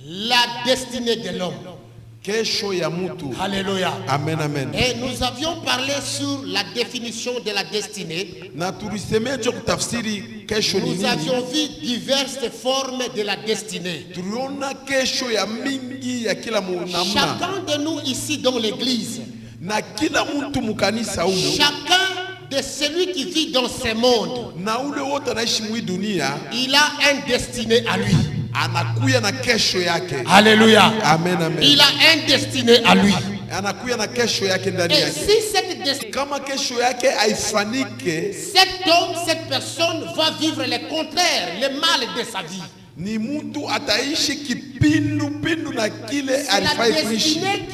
la destinée de l'homme. Kesho ya mutu. Alléluia. Amen, amen. Et nous avions parlé sur la définition de la destinée. Na tulisemea juu kutafsiri kesho ni Nous nini. avions vu diverses formes de la destinée. Tuliona kesho ya mingi ya kila namna. Chacun de nous ici dans l'église, Na kila mtu mukanisa huyo. chacun de celui qui vit dans ce monde, Na ule wote anaishi mwi dunia. il a un destiné à lui. Anakuya na kesho yake. Alléluia. Amen, amen. Il a un destiné à lui. Anakuya na kesho yake ndani Et yake. si cette destinée, Kama kesho yake haifanike, cet homme, cette personne va vivre le contraire, le mal de sa vie. ni mtu ataishi kipindupindu na kile C'est la alifai kuishi. destinée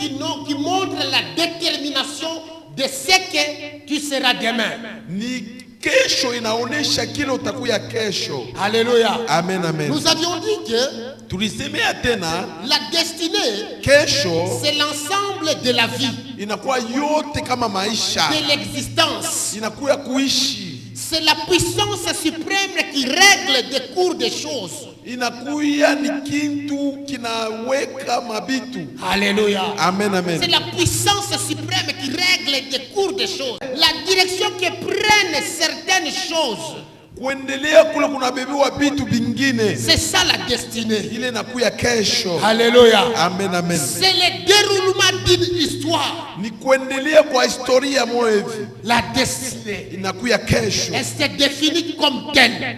qui montre la détermination de ce que tu seras demain. Ni kesho inaonesha kile utakuya kesho. Alléluia. Amen, amen. Nous avions dit que Tulisemea tena la destinée, kesho c'est l'ensemble de la vie, inakuwa yote kama maisha. de l'existence. Inakuya kuishi. C'est la puissance suprême qui règle des cours des choses. Inakuya ni kintu kinaweka mabitu. Alléluia. Amen, amen. C'est la puissance suprême qui règle des cours des choses. La direction que prennent certaines choses. Kuendelea kule kunabebewa vitu vingine. C'est ça la destinée. Ile inakuya kesho. Alléluia. Amen, amen. C'est le déroulement d'une histoire. Ni kuendelea kwa historia moja hivi. La destinée. Inakuya kesho. Elle se définit comme telle.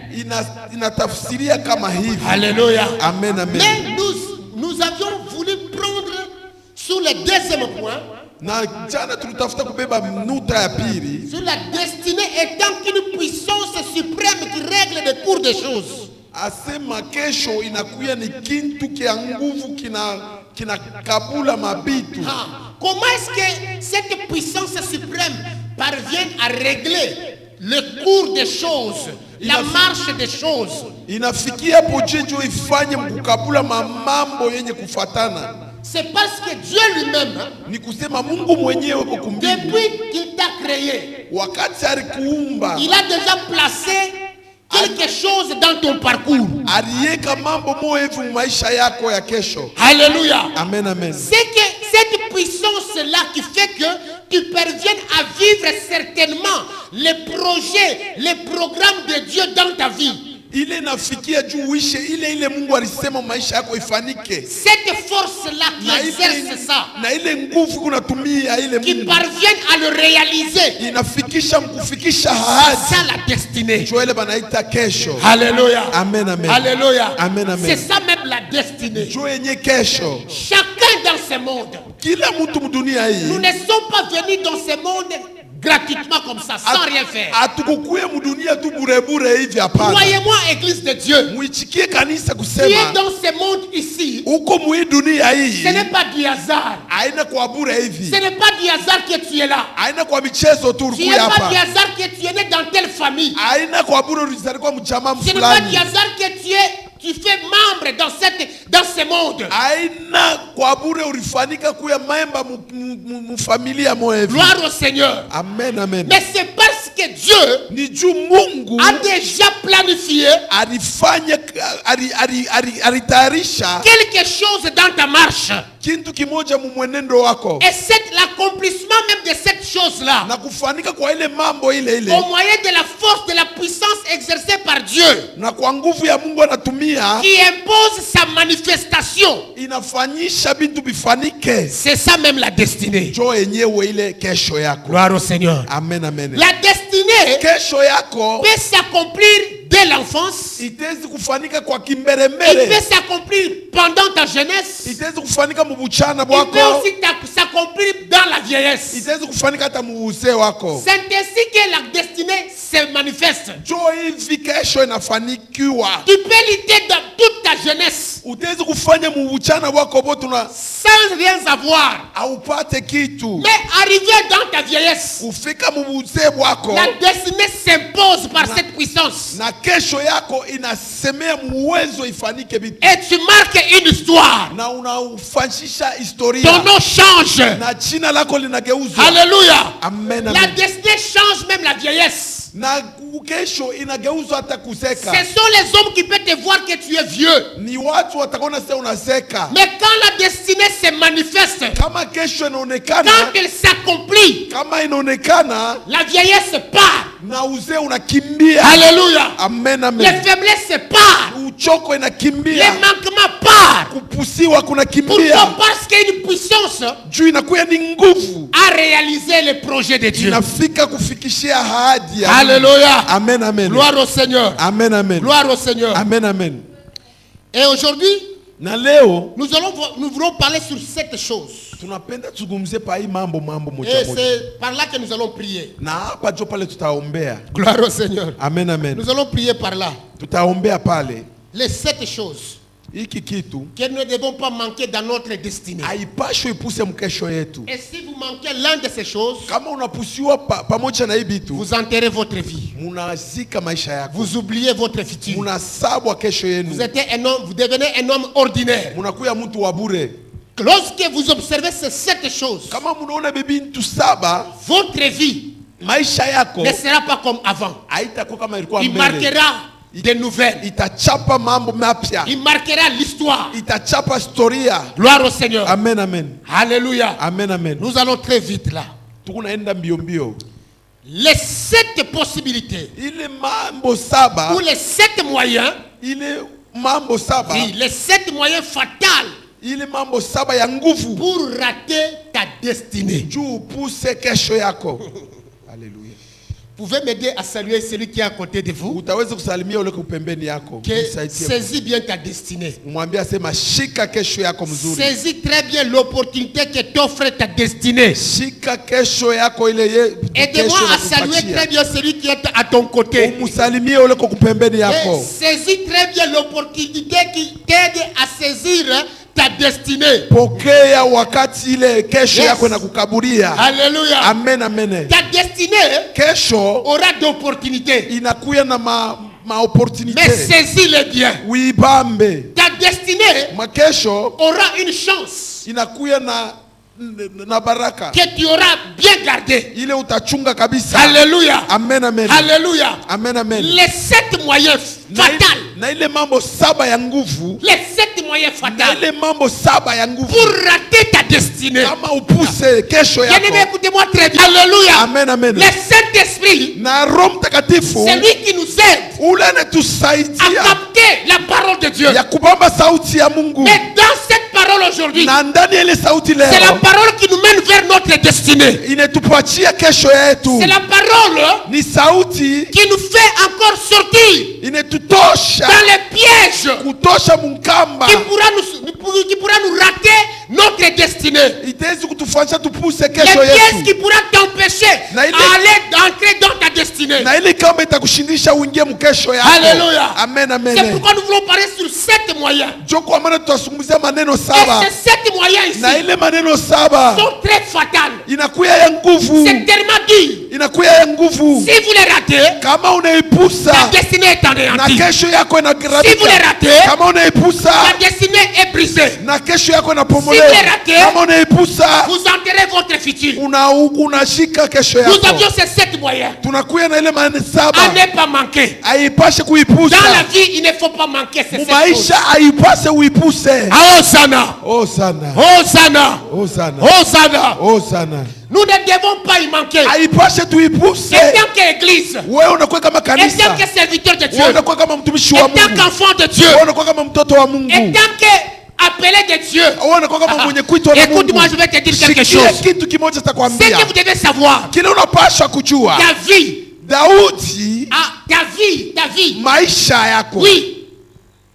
Inatafsiria kama hivi. Alléluia. Amen, amen. Mais nous avions voulu prendre sur le deuxième point, Na jana tulitafuta kubeba nuta ya pili. sur la destinée étant une puissance suprême qui règle les cours des choses. Asema kesho inakuya ni kintu kia nguvu kina kabula mabitu. Comment est-ce que cette puissance suprême parvient à régler le cours des choses, la marche des choses? Inafikia pojejo ifanye mkukabula mambo yenye kufatana. C'est parce que Dieu lui-même, Ni kusema Mungu mwenyewe kwa mbingu. depuis qu'il t'a créé, Wakati alikuumba, il a déjà placé quelque chose dans ton parcours. aliweka mambo moja hivi maisha yako ya kesho. Alléluia. Amen, amen. C'est que cette puissance-là qui fait que tu parviennes à vivre certainement les projets, les programmes de Dieu dans ta vie. Ile nafikia juu uishe ile Mungu alisema maisha yako ifanike. Cette force-là qui exerce ça, Na ile nguvu kunatumia ile qui Mungu parviennent à le réaliser, inafikisha mkufikisha c'est ahadi. ça la destinée. Ndio ile banaita kesho. Alléluia. Amen, amen. Alléluia. Amen, amen. C'est ça même la destinée. Ndio yenye kesho. Chacun dans ce monde. Kila mtu mdunia Nous hii ne sommes pas venus dans ce monde gratuitement comme ça, sans rien faire. atukukuye mdunia tu bure hivi hapana. Croyez-moi, Église de Dieu, Muichikie kanisa tu es kusema dans ce monde ici, uko mwi dunia hii. ce n'est pas du hasard. Haina kwa bure hivi. Ce n'est pas du hasard que tu es là. Haina kwa michezo tu Ce ulikuwa n'est pas hapa. du hasard que tu es né dans telle famille. Haina kwa bure ulizaliwa mchama Ce n'est pas du fulani. hasard que tu fais membre dans ce monde. Haina kwa bure ulifanika kuya memba mu familia moja hivi. Gloire au Seigneur. Amen, amen. Mais c'est parce que Dieu Ni juu Mungu a déjà planifié alifanya alitayarisha quelque chose dans ta marche. kintu kimoja mu mwenendo wako. Et c'est l'accomplissement même de cette chose-là, Na kufanika kwa ile mambo ile au moyen de la force, de la puissance exercée par Dieu, na kwa nguvu ya Mungu anatumia qui impose sa manifestation. inafanyisha bintu bifanike. C'est ça même la destinée. Jo yenyewe ile kesho yako. Gloire au Seigneur. Amen, amen. La destinée Kesho yako peut s'accomplir dès l'enfance. itezi kufanika kwa Il kimbelembele. peut s'accomplir pendant ta jeunesse. Itezi kufanika mu buchana Il peut bwako. aussi s'accomplir dans la vieillesse. Itezi kufanika hata mu uzee wako. C'est ainsi que la destinée se manifeste. Jo hivi kesho inafanikiwa. Tu peux lutter dans toute ta jeunesse Utezi kufanya mu buchana bwako bote na sans rien avoir. aupate kitu. Mais arrivé dans ta vieillesse, Kufika mu uzee bwako la destinée s'impose par cette puissance. na kesho yako inasemea muwezo ifanike vitu. Et tu marques une histoire. Na unaufanyisha historia. Ton nom change. Na jina lako linageuzwa. Alléluia. Amen, La amen. destinée change même la vieillesse. Na kesho inageuzwa hata kuseka. Ce sont les hommes qui peuvent te voir que tu es vieux. Ni watu watakuona sasa unaseka. Mais quand la destinée se manifeste, Kama kesho inaonekana, quand elle s'accomplit, kama inaonekana, la vieillesse part. na uzee unakimbia. Alléluia. Amen, Les amen. faiblesses partent. Uchoko Les inakimbia. manquements partent. Kupusiwa kunakimbia. Pourquoi? Parce qu'il y a une puissance Juu inakuya ni nguvu. à réaliser les projets de Dieu. Inafika kufikishia ahadi ya Mungu. Alléluia. Amen, amen. Gloire au Seigneur. Amen, amen. Gloire au Seigneur. Amen, amen. Et aujourd'hui, Na leo nous voulons parler sur cette chose. tunapenda tuzungumzie pa hii mambo moja Et moja. c'est par là que nous allons prier. Na hapa jo pale tutaombea. Gloire au Seigneur. Amen, amen. Nous allons prier par là. Tutaombea pale. Les 7 choses Hiki kitu que nous ne devons pas manquer dans notre destinée. haipashwi ipuse mkesho yetu. Et si vous manquez l'un de ces choses, Kama unapusiwa pamoja na hii bitu, vous enterrez votre vie. munazika maisha yako. Vous oubliez votre futur. Munasabwa kesho Vous yenu. êtes un homme, vous devenez un homme ordinaire. Munakuya mtu wa bure. Lorsque vous observez ces 7 choses, Kama munaona bintu saba, votre vie maisha yako ne sera pas comme avant. haitakuwa kama ilikuwa Il mbele. marquera des nouvelles. Itachapa mambo mapya. Il marquera l'histoire. Itachapa historia. Gloire au Seigneur. Amen, amen. Alléluia. Amen, amen. Nous allons très vite là. Tukunaenda mbio mbio. Les 7 possibilités Ile mambo saba, ou les 7 moyens, ile mambo saba, oui, les 7 moyens fatals ile mambo saba ya nguvu pour rater ta destinée. juu upuse kesho yako. Haleluya. Vous pouvez m'aider à saluer celui qui est à côté de vous, Utaweza kusalimia ule kupembeni yako. que Msaidie. saisis bien ta destinée. Mwambie asema shika kesho yako mzuri. Saisis très bien l'opportunité que t'offre ta destinée. Shika kesho yako ile Aide-moi à saluer très bien celui qui est à ton côté. Umsalimie ule kwa kupembeni Et yako. saisis très bien l'opportunité qui t'aide à saisir ta destinée. Pokea wakati ile kesho Yes. yako inakukaburia. Alléluia. Amen, amen. Ta destinée Kesho aura d'opportunités. inakuya na ma Mais opportunité. saisis-les bien. Uibambe. Ta destinée Makesho aura une chance inakuya na baraka. que tu auras bien gardée. Ile utachunga kabisa. Alléluia. Amen, amen. Alléluia. Amen, amen. Les 7 moyens fatals. Na ile mambo saba ya nguvu. Les 7 moyens Na fatals ile mambo saba ya nguvu. pour rater ta destinée. Kama upuse kesho Bien-aimé, yako. écoutez-moi très bien. Alléluia. Amen, amen. Le Saint-Esprit, Na Roho Mtakatifu c'est lui qui nous aide ule à anatusaidia capter la parole de Dieu. ya kubamba sauti ya Mungu. Mais dans cette parole aujourd'hui, Na ndani ya ile sauti c'est la leo parole qui nous mène vers notre destinée. inetupatia kesho yetu. C'est la parole Ni sauti qui nous fait encore sortir inetutosha dans les pièges kutosha mukamba. qui pourra nous rater notre destinée. Itezi kutufanya tupuse Les kesho pièges yetu. qui pourra t'empêcher Na ile- à entrer dans ta destinée. Na ile kamba itakushindisha uingie mkesho yako. Alléluia. Amen, C'est amen. pourquoi nous voulons parler sur 7 moyens. Jo kwa maana tutazungumzia maneno Et saba. ces 7 moyens Na ici ile maneno saba sont très fatals. inakuya ya nguvu. C'est tellement dur. Inakuya ya nguvu. Si vous les ratez, Kama ta unaipusa destinée est na anéantie. kesho yako Si vous les inagrabika. ratez, Kama unaipusa ta destinée est brisée. na kesho yako Si inapomolewa. vous les ratez, Kama unaipusa Vous enterrez votre futur. unashika kesho Nous yako. avions ces 7 moyens Tunakuya na ile maneno à saba. ne pas manquer. Haipashe Dans la kuipusa. vie, il ne faut pas manquer ces 7 choses. Maisha haipase uipuse. Hosanna. Oh sana. Hosanna. Oh sana. Hosanna. Oh sana. Nous ne devons pas y manquer. Haipashe tuipuse. Et tant qu'église, Wewe unakuwa kama et tant kanisa. que serviteur de Dieu, Wewe unakuwa kama mtumishi et wa tant Mungu. qu'enfant de Dieu, Wewe unakuwa kama mtoto wa et Mungu. tant qu'appelé de Dieu. Wewe unakuwa kama mwenye kuitwa na Mungu. Écoute-moi, je vais te dire quelque Sikia chose. kitu kimoja Ce nitakwambia. que vous devez savoir, Kile unapaswa kujua. ta vie, Daudi, ta vie, maisha yako oui,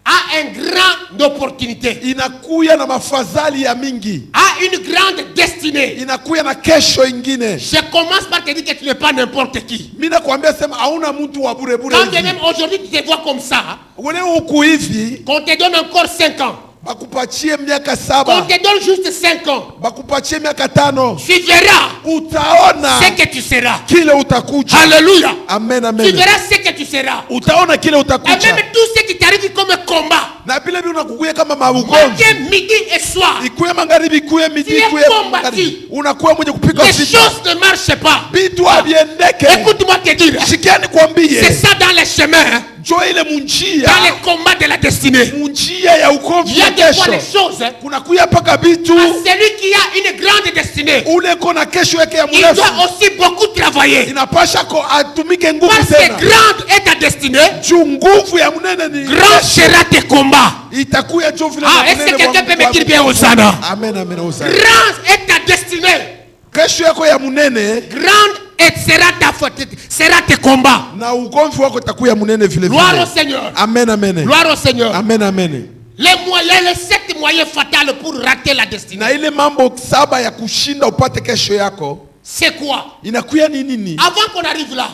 a une grande opportunité, inakuya na mafadhali ya mingi. a une grande destinée. Inakuya na kesho ingine. Je commence par te dire que tu n'es pas n'importe qui. Mimi nakwambia sema hauna mtu wa bure bure Quand hivi. même aujourd'hui tu te vois comme ça, Wewe huku hivi, qu'on te donne encore 5 ans, bakupatie miaka 7. On te donne juste 5 ans. Bakupatie miaka 5. Tu verras Utaona ce que tu seras. kile utakuja. Alléluia. Amen, Tu amen. verras ce que tu seras. Utaona kile Et utakuja. même tout ce qui t'arrive comme combat, Na vile vile unakukuya kama maugomvi. matin, midi et soir, Ikuye magharibi, ikuye midi, Tu es ikuye combattu. magharibi. Unakuwa mwenye kupiga les vita. choses ne marchent pas. Vitu haviendeke. Écoute-moi te dire, Sikiani kwambie. c'est ça dans les chemins, Jo ile munjia. dans les combats de la destinée. Munjia ya ukomvi Il y a ya des fois kesho. les choses, Kunakuya paka vitu. à celui qui a une grande destinée, Ule kona kesho yake ya il mrefu. doit aussi beaucoup travailler. Inapasha ko atumike nguvu Parce que tena. grande est ta destinée, Juu nguvu ya munene ni grand sera tes combats. itakuya jo vile Ah, na est-ce que munene quelqu'un peut me wangu dire bien wako. Hosanna? Amen, amen, Hosanna. Grande est ta destinée, Kesho yako ya munene grande et sera tes combats. na ugomvi wako itakuya munene vile Gloire au vile. Seigneur. Amen, amen. Gloire au Seigneur. Amen, amen. Les moyens, les 7 moyens fatals pour rater la destinée. Na ile mambo 7 ya kushinda upate kesho yako C'est quoi? inakuya ni nini? Avant qu'on arrive là,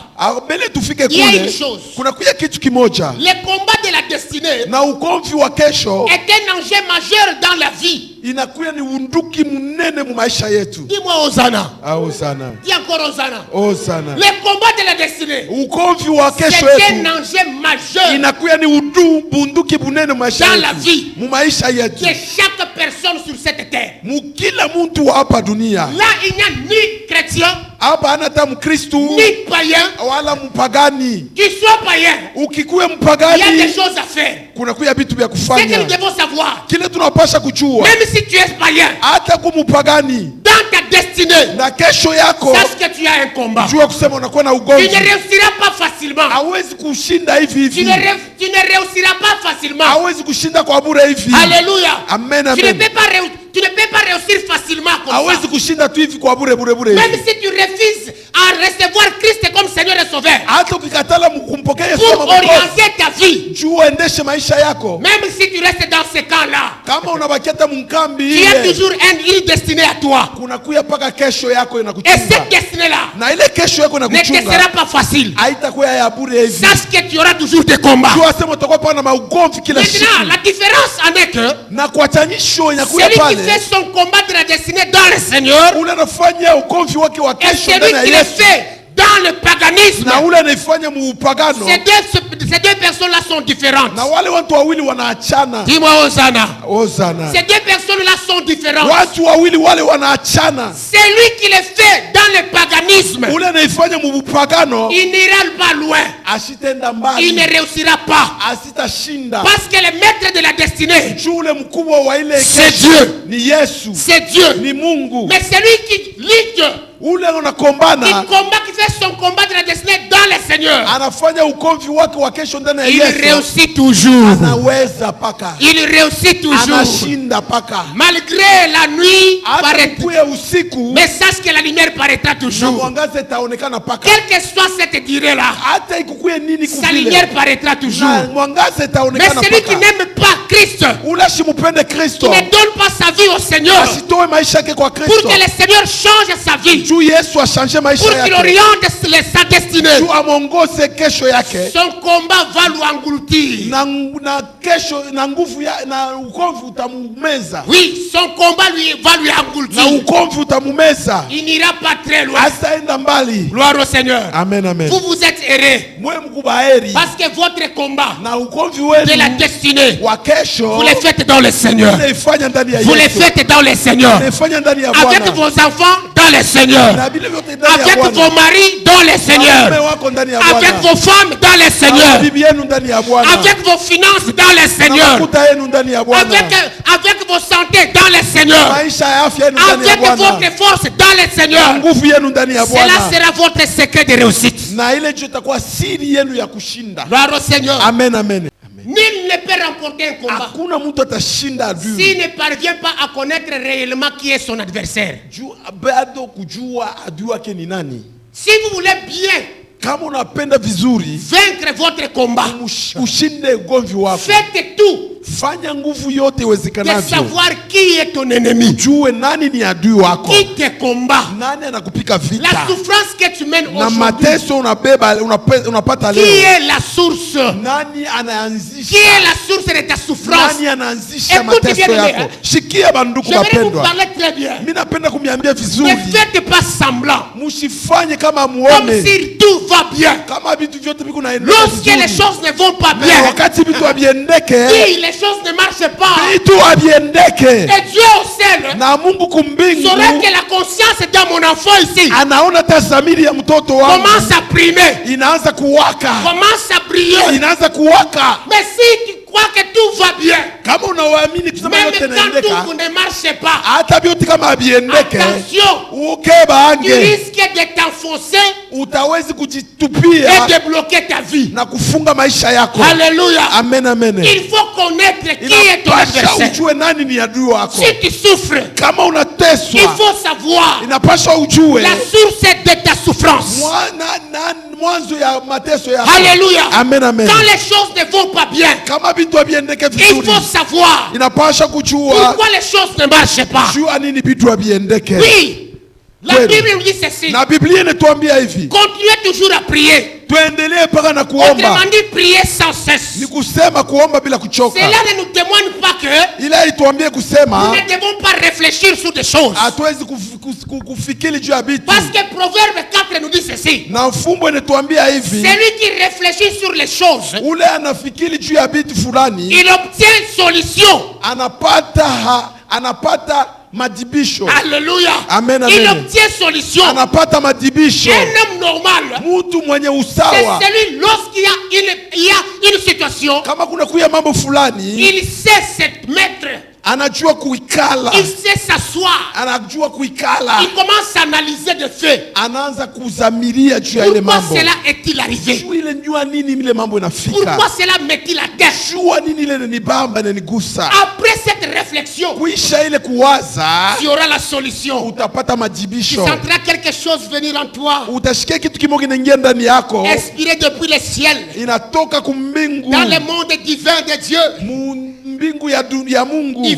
Mbele tufike Il y a kule, une chose. kunakuya kitu kimoja. les combats de la destinée Na ugomvi wa kesho est un enjeu majeur dans la vie. inakuya ni unduki munene mu maisha yetu. Dis-moi Hosanna. Au sana. Dis encore Hosanna. Oh sana. Les combats de la destinée, Ugomvi wa c'est kesho un yetu enjeu majeur inakuya ni bunduki bunene mu maisha dans la yetu. vie Mu maisha yetu. de chaque personne sur cette terre. Mu kila muntu wa hapa dunia. Là, il n'y a ni chrétien, Hapa hana hata Mkristu ni païen. wala mpagani. Qu'il soit païen, Ukikuwe il y a des mpagani choses à faire. kunakuya vitu vya Ce que nous kufanya. devons savoir, Kile tunapasha kujua même si tu es païen, hata kumupagani dans ta destinée, na kesho yako, sache que tu as un combat. jua kusema unakuwa na Tu ugomvi. ne réussiras pas facilement. Hawezi kushinda hivi Tu hivi. ne réussiras pas facilement. Hawezi kushinda kwa bure hivi. Alléluia. Amen, Tu ne amen. tu ne peux pas réussir facilement comme ça. Hawezi kushinda tu hivi kwa bure bure bure Même hivi. si tu refuses à recevoir Christ comme Seigneur et Sauveur, Hata ukikatala kumpokea Yesu pour kama Mwokozi, orienter ta vie, jua endeshe maisha yako. même si tu restes dans ce camp-là, Kama unabakia hata mkambi tu as ile, toujours une destinée à toi. kunakuya paka kesho yako Et inakuchunga. cette destinée-là Na ile kesho yako ne te inakuchunga sera pas facile. haitakuwa ya bure hivi. Sache que tu auras toujours des combats. Jua sema utakuwa pana maugomvi kila Maintenant, siku. la différence en est que Na kuachanisho inakuya celui qui pale. fait son combat de la destinée dans le Seigneur Ule anafanya ugomvi wake wa et kesho celui ndani ya qui le Yesu. fait dans le paganisme, Na ule anaifanya muupagano. ces deux personnes-là sont différentes. Na wale watu wawili wanaachana. Dis-moi Hosanna. Hosana. Ces deux personnes-là sont différentes. Watu wawili wale wanaachana. Celui qui le fait dans le paganisme, Ule anaifanya muupagano il n'ira pas loin. asitenda Il ne mbali. réussira pas. Asitashinda. Parce que le maître de la destinée, Juu ule mkubwa wa ile c'est kesho Dieu. ni Yesu. C'est Dieu. Ni Mungu. Mais celui qui lutte, Ule qui unakombana combat, qui fait son combat de la destinée dans le Seigneur, anafanya ukomvi wake wa kesho ndani ya il Yesu. réussit toujours. Anaweza paka. Il réussit toujours. Anashinda paka. Malgré la nuit, Hata paraît- kukuya usiku mais sache que la lumière paraîtra na toujours. mwangaza itaonekana paka. Quelle que soit cette durée-là, Hata ikukuye nini sa lumière kuvile. paraîtra Na toujours. mwangaza Mais itaonekana celui qui paka. n'aime pas Christ, Ule ashimupende qui Kristo. ne donne pas sa vie au Seigneur, Asitoe maisha yake kwa pour Kristo. que le Seigneur change sa vie, Juu Yesu achange maisha pour qu'il yake. oriente sa destinée, Juu amongose kesho yake. son combat va lui engloutir. Na kesho na nguvu ya na ukomvi utamumeza. Oui, son combat va lui Na engloutir. ukomvi utamumeza. Il n'ira pas très loin. Asitaenda mbali. Gloire au Seigneur. Amen, amen. Vous êtes heureux Mwe mkubaheri. parce que votre combat Na ukomvi de la wenu destinée, wa kesho vous le faites dans le Seigneur. unaifanya ndani ya Vous le Yesu. faites dans le Seigneur. Unaifanya ndani ya Avec Bwana. vos enfants dans le Seigneur. Na vile vyote ndani ya Avec Bwana. vos maris dans le Waume Seigneur. wako ndani ya Avec Bwana. vos femmes dans le Na Seigneur. bibi yenu ndani ya Bwana. Avec vos finances dans le Na Seigneur. makuta yenu ndani ya Bwana. Avec vos santé dans le Seigneur. Maisha ya afya yenu ndani ya Avec Bwana. votre force dans le Na Seigneur. nguvu yenu ndani ya Cela Bwana. sera votre secret de réussite. Na ile ndio itakuwa siri yenu ya kushinda. Gloire au Seigneur. Amen, amen. Nul ne peut remporter un combat Hakuna mtu atashinda adui. s'il ne parvient pas à connaître réellement qui est son adversaire. Juu bado kujua adui wake ni nani. Si vous voulez bien Kama unapenda vizuri vaincre votre combat, ushinde ugomvi wako. faites tout, fanya nguvu yote de iwezekanavyo savoir qui est ton ennemi, ujue nani ni adui wako, qui te combat. nani anakupika La vita, souffrance que tu mènes na aujourd'hui, mateso unapata qui leo, est la source? nani Qui anaanzisha, est la source de ta souffrance? nani anaanzisha Écoute bien, mateso bien, yako? hein. Shikia banduku J'aimerais vous bapendwa, parler très bien. mimi napenda kumiambia Ne vizuri, faites pas semblant, msifanye kama comme muone si tout va bien. kama vitu vyote viko naenda Lorsque les vizuri, choses ne vont pas na bien, wakati vitu haviendeke, si les choses ne marchent pas, vitu haviendeke, et Dieu au ciel na Mungu kumbingu saurait que la conscience dans mon enfant ici anaona tazamiri ya mtoto wangu commence à primer, inaanza kuwaka, commence à briller. inaanza kuwaka. Mais si tu crois que tout va bien, Kama unawaamini kusema même yote quand naendeka, tout ne marche pas, hata vyote kama haviendeke, attention, tu ukebange, risques de t'enfoncer utawezi et kujitupia de bloquer ta vie. na kufunga maisha yako. Alléluia. Amen, amen. Il faut connaître qui est ton Inapasha adversaire. ujue nani ni adui wako. Si tu souffres, Kama il unateswa, faut savoir inapasha ujue la source de ta souffrance. mwanzo ya mateso yako. Alléluia. Amen, amen. Quand les choses ne vont pas bien, Kama vitu haviendeke il vizuri, faut savoir inapasha kujua pourquoi les choses ne marchent pas. jua nini vitu haviendeke. Oui, la Kweli. Bible nous dit ceci. Na Biblia inatuambia hivi, Continuez toujours à prier. tuendelee mpaka na kuomba. Autrement dit, prier sans cesse. Ni kusema kuomba bila kuchoka. Cela ne nous témoigne pas que Ila ituambie nous kusema ne devons pas réfléchir sur des choses. hatuwezi kufikiri juu ya vitu. Parce que Proverbe 4 nous dit ceci. Na mfumbo inatuambia hivi, Celui qui réfléchit sur les choses, ule anafikiri juu ya vitu fulani il obtient solution. anapata madibisho. Alléluia. Amen, Il amen. obtient solution. Anapata madibisho. Un homme normal, Mtu mwenye c'est usawa, celui lorsqu'il y a une situation, kama kuna kuya mambo fulani, il sait se mettre, anajua kuikala, il sait s'asseoir, anajua kuikala, il commence à analyser des faits. anaanza kuzamiria juu ya ile Pourquoi mambo. cela est-il arrivé? Jua ile njua nini ile mambo inafika. Pourquoi cela met-il à terre? Jua nini ile ni bamba na nigusa. Après cette réflexion, Kuisha ile kuwaza, tu auras la solution. utapata Tu majibisho. sentiras quelque chose venir en toi, Utashikia kitu kimoja kinaingia ndani yako, inspiré depuis le ciel, inatoka kumbingu, dans le monde divin de Dieu. mbingu ya Mungu. Il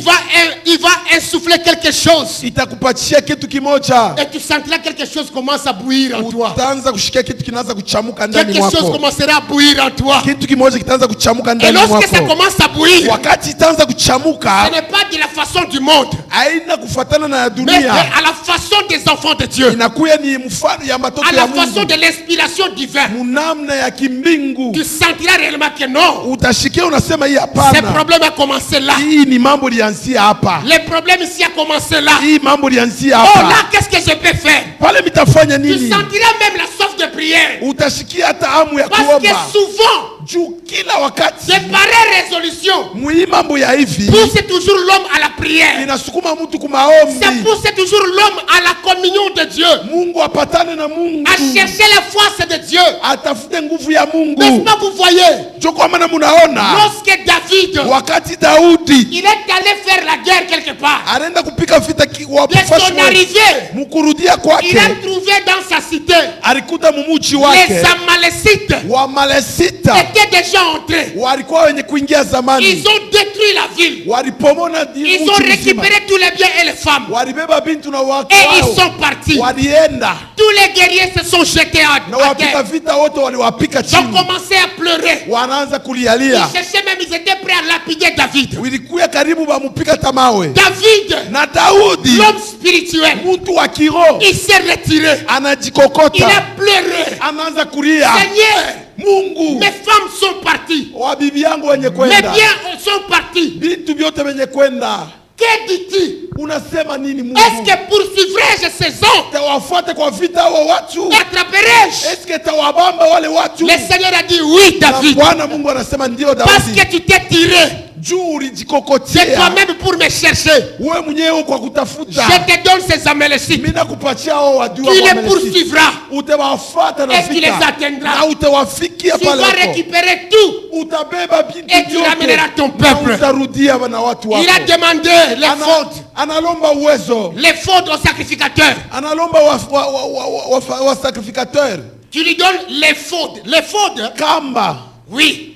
va insuffler quelque chose. Itakupatia kitu kimoja. Et tu sentiras quelque chose commence à bouillir en toi. Utaanza kushikia kitu kinaanza kuchamuka ndani Quelque chose mwako. commencera à bouillir en toi. Kitu kimoja kitaanza kuchamuka Et ndani lorsque ça mwako. commence à bouillir, Wakati itaanza ce kuchamuka, n'est pas de la façon du monde, haina kufuatana na ya mais dunia. à la façon des enfants de Dieu, Inakuya ni mfano ya matoto à ya la façon Mungu. de l'inspiration divine. Munamna ya kimbingu. Tu sentiras réellement que non, Utashikia unasema hii ce hapana. problème a commencé là. Hii ni mambo lianzia hapa. Le problème ici a commencé là. Hii mambo lianzia Oh hapa. là, qu'est-ce que je peux faire? Pale mitafanya Tu nini? sentiras même la soif de prière. Utashikia hata hamu ya Parce que kuomba. souvent, Juu kila wakati de pareilles résolutions mwii mambo ya hivi poussent toujours l'homme à la prière. inasukuma mtu kumaombi. Ça pousse toujours l'homme à la communion de Dieu, Mungu apatane na Mungu. à chercher la force de Dieu. Atafute nguvu ya N'est-ce Mungu. pas, vous voyez? Jo kwa maana munaona Lorsque David, wakati Daudi il est allé faire la guerre quelque part, anaenda kupika vita dès wapafasi son arrivée, mkurudia il a kwake trouvé dans sa cité alikuta mumuchi les wake Amalécites Wamalesita étaient déjà entrés. walikuwa wenye kuingia zamani, Ils ont détruit la ville. walipomona Ils ont mji mzima, récupéré tous les biens et les femmes. walibeba bintu na wake Et ils wao, sont partis. walienda Tous les guerriers se sont jetés na à wapika terre. vita wote waliwapika Ils ont chini, commencé à pleurer. wanaanza Ils kulialia. cherchaient même, ils étaient prêts à lapider David. Wilikuya karibu bamupika tamawe David, na Daudi, l'homme spirituel, mtu wa kiroho, il s'est retiré. Il anajikokota, a pleuré. anaanza kulia, Seigneur, Mungu, mes femmes sont parties. wa bibi yangu wenye Mes kwenda, biens sont partis. vitu vyote wenye kwenda. Que dis-tu? Unasema nini Mungu? Est-ce que poursuivrai-je ces hommes? Tawafuate kwa vita hao watu? Attraperai-je? Eske tawabamba wale watu? Le Seigneur a dit oui, Na David. Bwana Mungu anasema ndio Parce Daudi, que tu t'es tiré juu de ulijikokotea toi-même pour me chercher. wewe mwenyewe kwa kutafuta. Je te donne ces Amalécites. Mimi nakupatia hao wadui Tu wa les Amaleki. poursuivras. Utawafuata na Et tu les vita atteindras. na utawafikia Tu pale vas hapo. récupérer tout. Utabeba bintu Et tu ramèneras ton na peuple. utarudia na watu wako. Il a demandé les fautes. Analomba uwezo, Les fautes aux sacrificateurs. analomba wa sacrificateur Tu lui donnes les fautes. Les fautes, kamba. oui.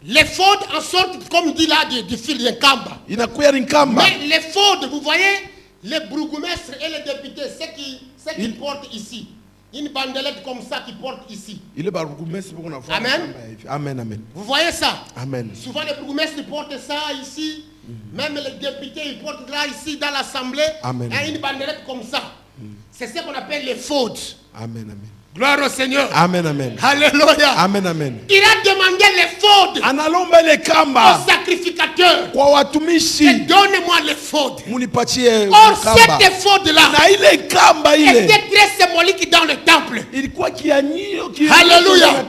L'éphod en sorte, comme dit là, du fil d'un kamba. inakuya ni nkamba. Mais l'éphod, vous voyez, les bourgmestres et les députés, ceux qui portent ici, une bandelette comme ça qui portent ici. Ile barugumesi boko nafanya Amen. kamba hivi. Amen, amen. Vous voyez ça? Amen. Souvent les bourgmestres portent ça ici. Même les députés, ils portent là ici dans l'assemblée. Amen. Et une bandelette comme ça. C'est ce qu'on appelle l'éphod. Amen, amen. Gloire au Seigneur. Amen, amen. Alléluia. Amen, amen. Il a demandé l'éphod Analomba ile au kamba sacrificateur. kwa watumishi, Donne-moi l'éphod. munipatie Or, kamba. cet éphod-là Na ile kamba ile était très symbolique dans le temple. ilikuwa kianyio Alléluia.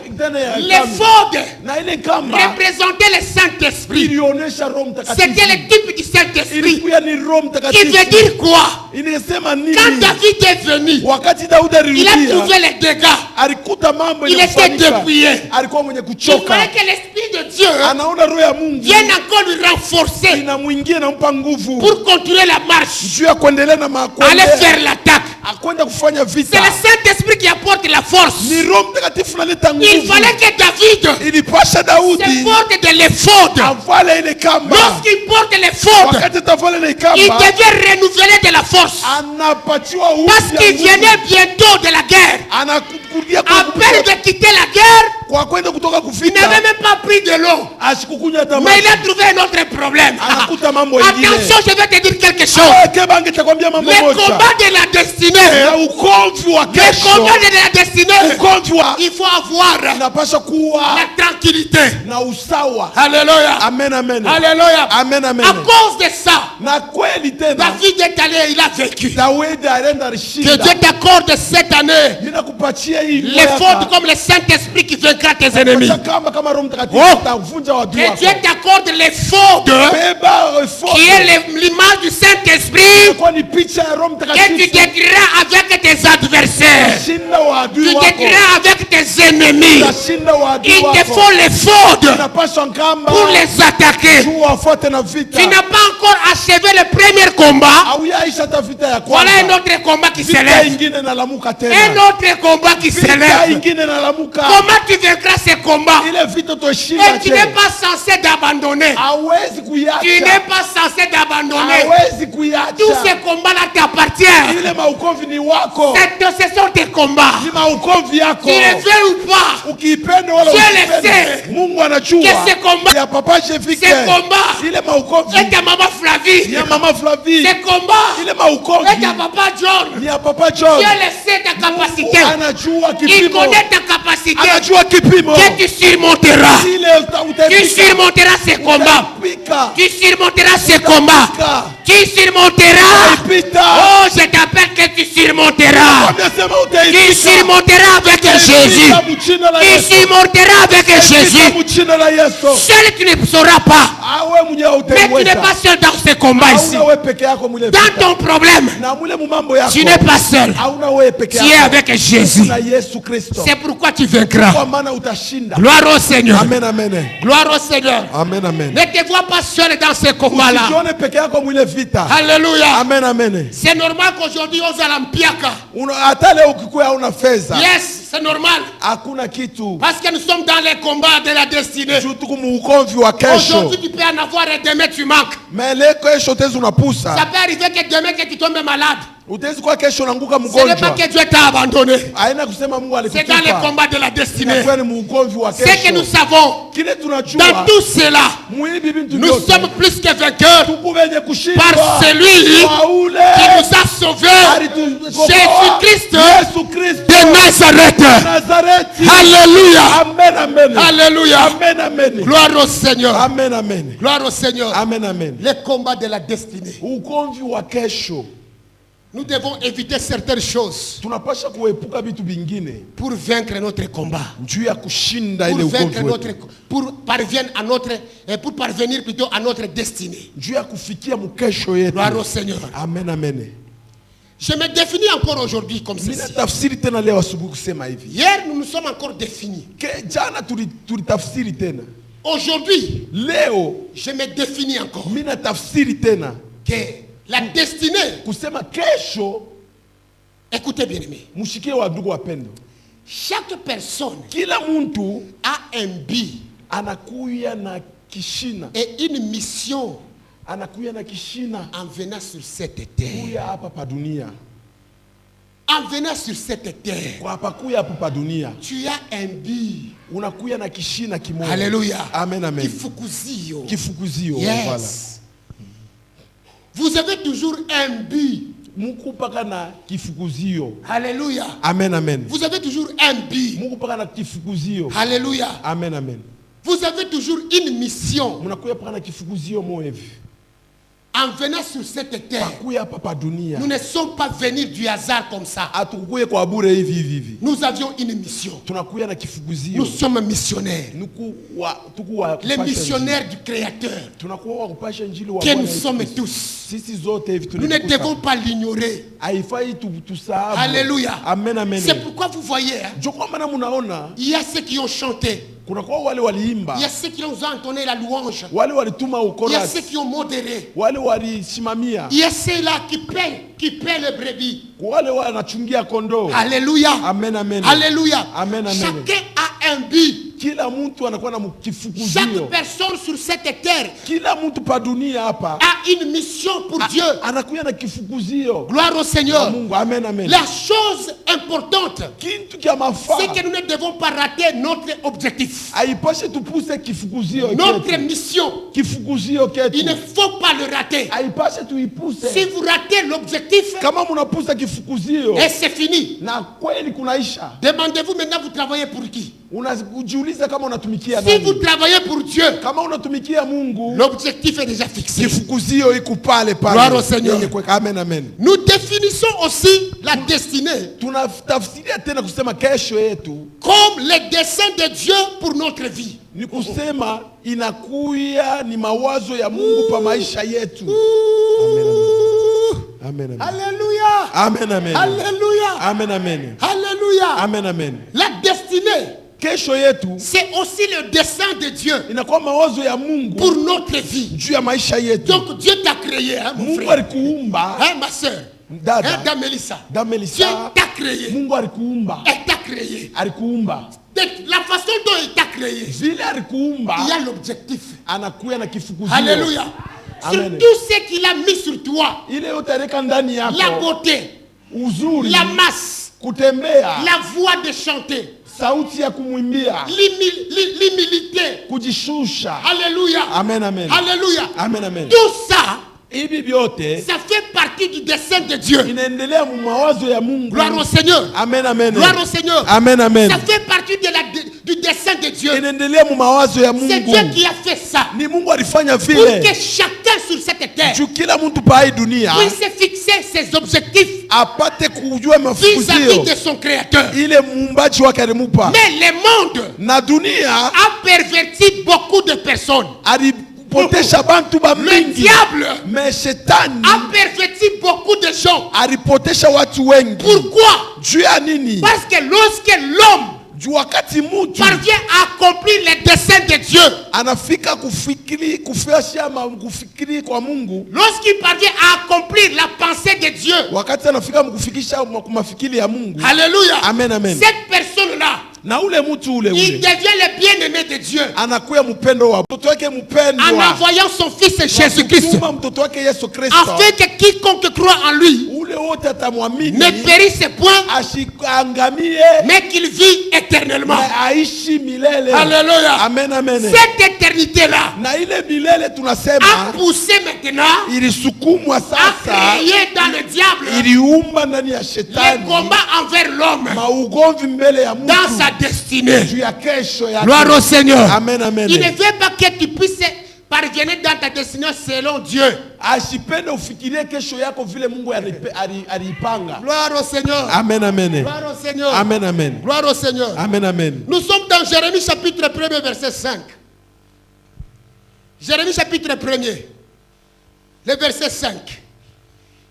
L'éphod na ile kamba représentait le Saint-Esprit. ilionyesha Roho C'était Mtakatifu. le type du Saint-Esprit. Ilikuwa ni Roho Qui Mtakatifu. veut dire quoi? Inasema nini? Quand David est venu, Wakati Daudi il a alirudia, trouvé les dégâts. alikuta mambo Il était yanafanyika. dépouillé. Alikuwa mwenye Il kuchoka. fallait que l'Esprit de Dieu Anaona roho ya Mungu vienne encore lui renforcer inamwingia nampa nguvu pour continuer la marche, juu ya kuendelea na aller makwenda, faire l'attaque. akwenda kufanya C'est vita. le Saint-Esprit qui apporte la force. Ni Roho Mtakatifu analeta Il nguvu. fallait que David Ilipasha se Daudi porte de l'éphod. avale ile kamba. Lorsqu'il porte l'éphod, Wakati atavala ile il kamba, devait renouveler de la force. anapatiwa Parce upya qu'il nguvu. venait bientôt de la guerre. Anakurudia À peine de quitter la guerre, kwa kwenda kutoka il kufika, n'avait même pas pris de l'eau. asikukunywa hata Mais il maji. a trouvé un autre problème. Anakuta mambo ingine. Attention, je vais te dire quelque chose. Kebanga chakwambia mambo Le moja. combat de la destinée, Na ukomvi wa le kesho, combat de la destinée, ukomvi wa il faut avoir inapasha kuwa la tranquillité. na usawa. Alléluia. Amen, amen. Alléluia. Amen, amen. À cause de ça, Na kweli tena David est allé, il a vécu. Daudi alienda Que alishinda. Dieu t'accorde cette année Mimi nakupatia hii l'effort comme le Saint-Esprit qui vaincra tes ennemis. kama Roho Mtakatifu Oh. atavunja wadui Que wako. Dieu t'accorde l'effort Beba effort. qui est l'image du Saint-Esprit Kwa ni picha ya Roho que tu Mtakatifu. décriras avec tes adversaires. Shinda wadui Tu wako. décriras avec tes ennemis. Utashinda wadui Il te wako. faut l'effort Unapaswa kamba pour les attaquer. juu wafuate na vita. Tu n'as pas encore achevé le premier combat. Hauyaisha hata vita ya Voilà un kwanza. autre combat qui Vita s'élève. ingine nalamuka Un tena. autre combat qui Vita s'élève. ingine nalamuka. Comment tu vaincras ce combat? Ile vita Et toshinda tu n'es tena. pas censé d'abandonner. Hawezi Tu n'es kuiacha. pas censé d'abandonner. Hawezi Tous kuiacha. ces combats-là t'appartiennent. Ile maukovi ni wako. Ce sont tes combats. Ni maukovi yako. Tu le veux ou pas? Ukiipenda wala Dieu le usipende. sait. Mungu anajua. Que ce combat- Ya papa Jefike. Ce combat Ile maukovi et ta maman Flavie. ni ya mama Flavie. Ce combat Ile maukovi et ta papa John. ni ya papa John. Dieu le sait ta capacité. Anajua Il kipimo. connaît ta capacité. Anajua kipimo. Que tu surmonteras. Ile Tu utapika. surmonteras ce combat. Utapika. Tu surmonteras ce combat. Utapika. Tu surmonteras. Utaipita. Oh, je t'appelle que tu surmonteras. Wamesema Tu utaipika. surmonteras avec Jésus. Utaipika mchina la Tu Yesu. surmonteras avec Jésus. Utaipika mchina la Yesu. Seul tu ne sauras pas. Awe mwenyewe Mais tu n'es utaiweza. pas seul dans ce combat ici. Hauna wewe peke yako mwile Dans vita. ton problème, Na mwile mumambo yako. tu n'es pas seul. Hauna wewe peke Tu es yako. avec Jésus. Na Yesu Kristo. C'est pourquoi tu vaincras. Kwa maana utashinda. Gloire au Seigneur. Amen, amen. Gloire au Seigneur. Amen, amen. Ne te vois pas seul dans ce combat-là. Usijione peke yako mwile vita. Alléluia. Amen, amen. C'est normal qu'aujourd'hui on a l'ampiaka. Hata leo ukikuwa hauna fedha. Yes, c'est normal. Hakuna kitu. Parce que nous sommes dans les combats de la destinée. Juu tuko muukomvi wa kesho. Aujourd'hui tu peux en avoir et demain tu manques. Mais leo kesho tezi Ça unapusa. peut arriver que demain que tu tombes malade. Utezi kwa kesho unaanguka Ce n'est pas mgonjwa. que Dieu t'a abandonné. Haina kusema Mungu C'est dans les alikutupa. combats de la destinée. Inakuwa ni muukomvi wa Ce que nous kesho. savons, Kile dans tunajua tout cela, mwili bibi mtu nous sommes plus que vainqueurs tuko wenye kushindwa. par celui Kwa ule qui nous a sauvés, Jésus-Christ Yesu Kristo de Nazareth. Nazareti. Alléluia. Amen, amen. Alléluia. Amen, amen. Gloire au Seigneur. Amen, amen. Gloire au Seigneur. Amen, amen. Les combats de la destinée. Ukomvi wa kesho Nous devons éviter certaines choses tunapasha kuepuka vitu vingine pour vaincre notre combat. juu ya kushinda ile Pour ukomvi vaincre notre, wetu. pour parvenir plutôt à notre destinée. Juu ya kufikia mkesho yetu. Gloire au Seigneur. Amen, amen. Je me définis encore aujourd'hui comme Mina ceci. tafsiri tena leo asubuhi kusema hivi. Hier, nous nous sommes encore définis. Jana tulitafsiri tena. Aujourd'hui, Leo je me définis encore mina tafsiri tena que la destinée, kusema kesho. écoutez bien aimé, Mushikie wa ndugu wapendo. chaque personne Kila muntu a un but anakuya na kishina, et une mission anakuya na kishina en venant sur cette terre. kuya hapa pa dunia, En venant sur cette terre, kwa hapa kuya hapa pa dunia, tu as un but. unakuya na kishina kimoja. Alléluia. Amen, amen. Kifukuzio. Kifukuzio. Yes. Vous avez toujours un but. Muku paka na kifukuzio. Alléluia. Amen, amen. Vous avez toujours un but. Muku paka na kifukuzio. Alléluia. Amen, amen. Vous avez toujours une mission. Munakuya paka na kifukuzio moevi. En venant sur cette terre, Pakuya hapa pa dunia. nous ne sommes pas venus du hasard comme ça. Atukuye kwa bure hivi hivi. Nous avions une mission. Tunakuya na kifukuzio. Nous sommes missionnaires. Les missionnaires du Créateur Tunakuwa wa kupasha injili wa que Bwana nous Yesu sommes Kristo. tous. Sisi zote hivi Nous ne devons pas l'ignorer. haifai tusahau. Alléluia. Amen, amen. C'est pourquoi vous voyez, hein, Jo kwa maana munaona il y a ceux qui ont chanté. kuna kwa wale waliimba, Il y a ceux qui ont entonné la louange. wale walituma Il y a ukorasi, ceux qui ont modéré. wale walisimamia, Il y a ceux-là qui paient les brebis. wale wanachungia kondoo. Alléluia. Amen, amen. Alléluia. Amen, amen. Chacun a un but. Kila mtu anakuwa na Chaque kifukuzio. personne sur cette terre Kila mtu pa dunia hapa a une mission pour Dieu. anakuya na kifukuzio. Gloire au Seigneur. Mungu, amen, amen. La chose importante, Kitu kia mafaa c'est que nous ne devons pas rater notre objectif, haipashe tupuse kifukuzio notre ketu. mission. Kifukuzio ketu Il ne faut pas le rater. haipashe tuipuse. Si vous ratez l'objectif, Kama munapusa kifukuzio et c'est fini. na kweli kunaisha, Demandez-vous maintenant, vous travaillez pour qui? unajiuliza kama unatumikia Si vous nani. travaillez pour Dieu, Kama unatumikia Mungu, l'objectif est déjà fixé. kifukuzio iko pale pale. Gloire au Seigneur. Yenye kuweka. Amen, amen. Nous définissons aussi la destinée Tunatafsiria tena kusema kesho yetu comme les desseins de Dieu pour notre vie. ni kusema inakuya ni mawazo ya Mungu pa maisha yetu. Amen, amen. Amen, amen. Alléluia. Amen, amen. Alléluia. Amen, amen. Alléluia. Amen, amen. La destinée, Kesho yetu c'est aussi le dessein de Dieu inakuwa mawazo ya Mungu pour notre vie. juu ya maisha yetu. Donc Dieu t'a créé, hein, mon Mungu frère. alikuumba, Hein, ma soeur. dada, Hein, Dame Melissa. Dame Dieu Melissa. t'a créé. Mungu alikuumba, Elle t'a créé. alikuumba. De la façon dont il t'a créé, Vile alikuumba, il y a l'objectif. anakuya na kifukuzio. Alléluia. Sur Amen. tout ce qu'il a mis sur toi, Ile yote alika ndani la yako, beauté, uzuri, la masse, kutembea, la voix de chanter, sauti ya kumwimbia, l'humilité. kujishusha. Alléluia. Amen, amen. Alléluia. Amen, amen. Tout ça, Hivi vyote ça fait partie du dessein de Dieu. inaendelea mu mawazo ya Mungu. Gloire au Seigneur. Amen, amen. Gloire au Seigneur. Amen, amen. Ça fait partie du dessein de Dieu. Inaendelea mu mawazo ya C'est Mungu. Dieu qui a fait ça. Ni Mungu alifanya Pour vile. que chacun sur cette terre Juu kila mtu pa hii dunia puisse fixer ses objectifs apate kujua vis-à-vis mafukuzio de son créateur. ile muumbaji wake alimupa. Mais le monde Na dunia a perverti beaucoup de personnes. alipotesha bantu ba Le mingi. diable Me shetani a perverti beaucoup de gens. alipotesha watu wengi. Pourquoi? Juu ya nini? Parce que lorsque l'homme Juu wakati mtu parvient à accomplir les desseins de Dieu, anafika kufikiri kufikiri kwa Mungu, lorsqu'il parvient à accomplir la pensée de Dieu, wakati anafika kufikisha kumafikiri ya Mungu. alléluia, Amen, amen. cette personne-là, Na ule mtu ule il devient le bien-aimé de Dieu anakuya mpendo wa mtoto wake en mpendwa, envoyant son fils Jésus-Christ, Kutuma mtoto wake Yesu Kristo, afin que quiconque croit en lui ule wote atamwamini ne périsse point, ashikangamie mais qu'il vit éternellement. na aishi milele. Alléluia. Amen, amen. Cette éternité-là Na ile milele a tunasema poussé maintenant ilisukumwa à sasa, créer dans le diable iliumba ndani ya les shetani combats envers l'homme maugomvi mbele ya mtu dans sa destinée. juu ya kesho yake. Gloire au Seigneur. Amen, amen. Il ne veut pas que tu puisses parvenir dans ta destinée selon Dieu. Asipende ufikirie kesho yako vile Mungu aliipanga. Gloire au Seigneur. Amen, amen. Gloire au Seigneur. Amen, amen. Gloire au Seigneur. Amen, amen. Nous sommes dans Jérémie chapitre 1er verset 5. Jérémie chapitre 1er, le verset 5.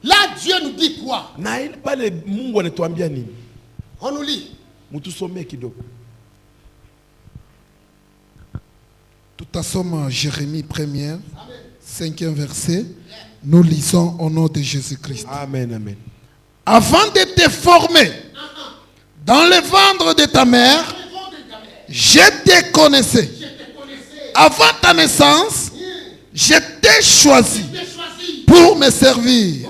Là, Dieu nous dit quoi? Na ile pale Mungu anatuambia nini? On nous lit. Mutusomee kidogo. Tutasoma Jérémie 1er, 5e verset. Nous lisons au nom de Jésus-Christ. Amen, amen. Avant de te former dans le ventre de ta mère, je te connaissais. avant ta naissance, je t'ai choisi Je t'ai choisi. pour me servir.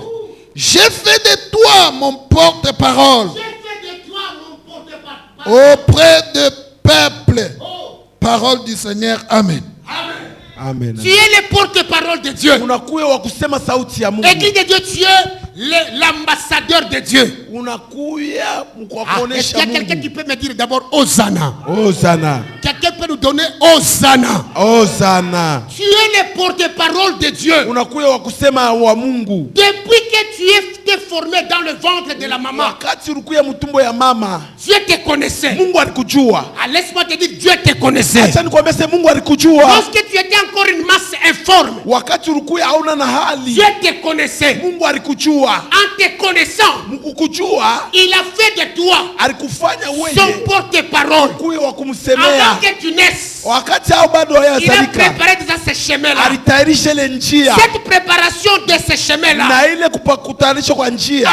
J'ai fait de toi mon porte-parole J'ai fait de toi mon porte-parole. auprès de peuple. Oh. Parole du Seigneur. Amen. Amen. Amen. Tu es le porte-parole de Dieu. Unakuwa wa kusema sauti ya Mungu. Église de Dieu, tu es l'ambassadeur de Dieu. Unakuya kwa Ah, est-ce kuonesha qu'il y a quelqu'un qui Mungu. peut me dire d'abord Hosanna? Hosanna. Quelqu'un peut nous donner Hosanna? Hosanna. Tu es le porte-parole de Dieu. Unakuya wa kusema wa Mungu. Depuis que tu es formé dans le ventre de la maman, Wakati ulikuya mtumbo ya mama, Dieu te connaissait. Mungu alikujua. Ah, laisse-moi te dire, Dieu te connaissait. Acha nikwambie se Mungu alikujua. Lorsque tu étais encore une masse informe, Wakati ulikuya hauna na hali, Dieu te connaissait. Mungu alikujua. En te connaissant, Mkukujua, il a fait de toi alikufanya son wewe porte-parole. kuwe wa Avant kumsemea. que tu naisses, Wakati hao bado il a hayazalika, préparé déjà ce chemin-là. alitayarisha ile njia Cette préparation de ce chemin-là na ile kutayarisha kwa njia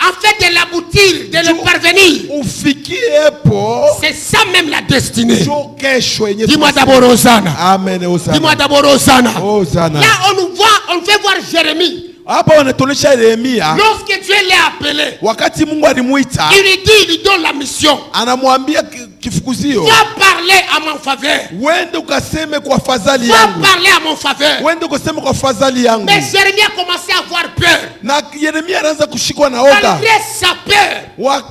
a fait de l'aboutir, de le parvenir. ufikiepo. C'est ça même la destinée. Jo kesho yenye Dis-moi tunasema. d'abord Hosanna. Amen. Hosanna. Dis-moi d'abord Hosanna. Hosanna. Là, on fait voir Jérémie. Hapa wanatuonyesha Yeremia Lorsque Dieu l'a appelé, wakati Mungu alimuita, il lui dit, il lui donne la mission. anamwambia kifukuzio, Va parler à mon faveur. wende ukaseme kwa fadhali Va yangu, parler à mon faveur. wende ukaseme kwa fadhali yangu. Mais Jérémie a commencé à avoir peur. Na Yeremia anaanza kushikwa na oga. Malgré sa peur,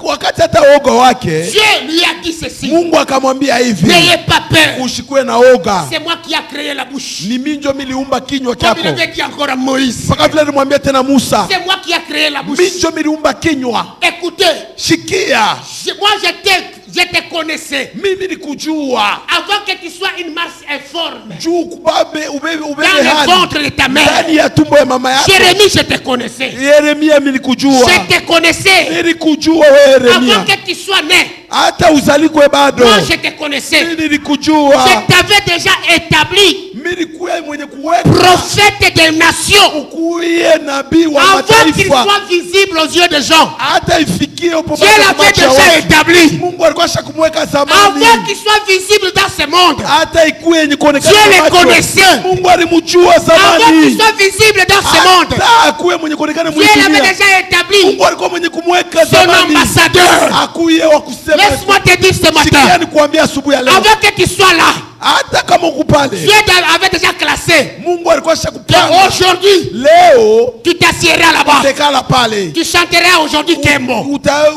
Wakati hata oga wake, Dieu lui a dit ceci. Mungu akamwambia hivi, N'ayez pas peur. ushikwe na oga, C'est moi qui a créé la bouche. ni mimi ndio niliumba kinywa Comme il chako. avait dit encore à Moïse. Mpaka vile alimwambia tena Musa, C'est moi qui a créé la bouche. mimi ndio niliumba kinywa. Écoutez, Shikia, moi je te connaissais. mimi nikujua. Avant que tu sois une masse informe. Juu kubabe ubebe Dans le hali ventre de ta mère. ndani ya tumbo ya mama yako. Jérémie, je te connaissais. Yeremia, mimi nilikujua. Je te connaissais. Nilikujua wewe Yeremia. Avant que tu sois né. Hata uzalikwe bado. Moi, je te connaissais. Mimi nilikujua. Je t'avais déjà établi Mimi nilikuwa mwenye kuweka. prophète des nations. Ukuye nabii wa Avant qu'il mataifa. soit visible aux yeux des gens. Hata ifikie upo Dieu l'avait déjà établi. Mungu alikuwa ashakumweka zamani. Avant qu'il soit visible dans ce monde. Hata ikuye yenye kuonekana Dieu kwa le macho. connaissait. Mungu alimjua Avant qu'il zamani. soit visible dans ce monde. Hata akuye mwenye kuonekana Dieu l'avait mwidunia. déjà établi. Mungu alikuwa mwenye kumweka Son zamani. ambassadeur. Akuye wa kusema. Laisse-moi te dire ce Sikia matin. nikuambia asubuhi ya leo. Avant que tu sois là. Hata kama uko pale. Dieu avait déjà classé. Mungu alikuwa Et ashakupanga. aujourd'hui, Leo tu t'assieras là-bas. utekala pale. Tu chanteras aujourd'hui Kembo.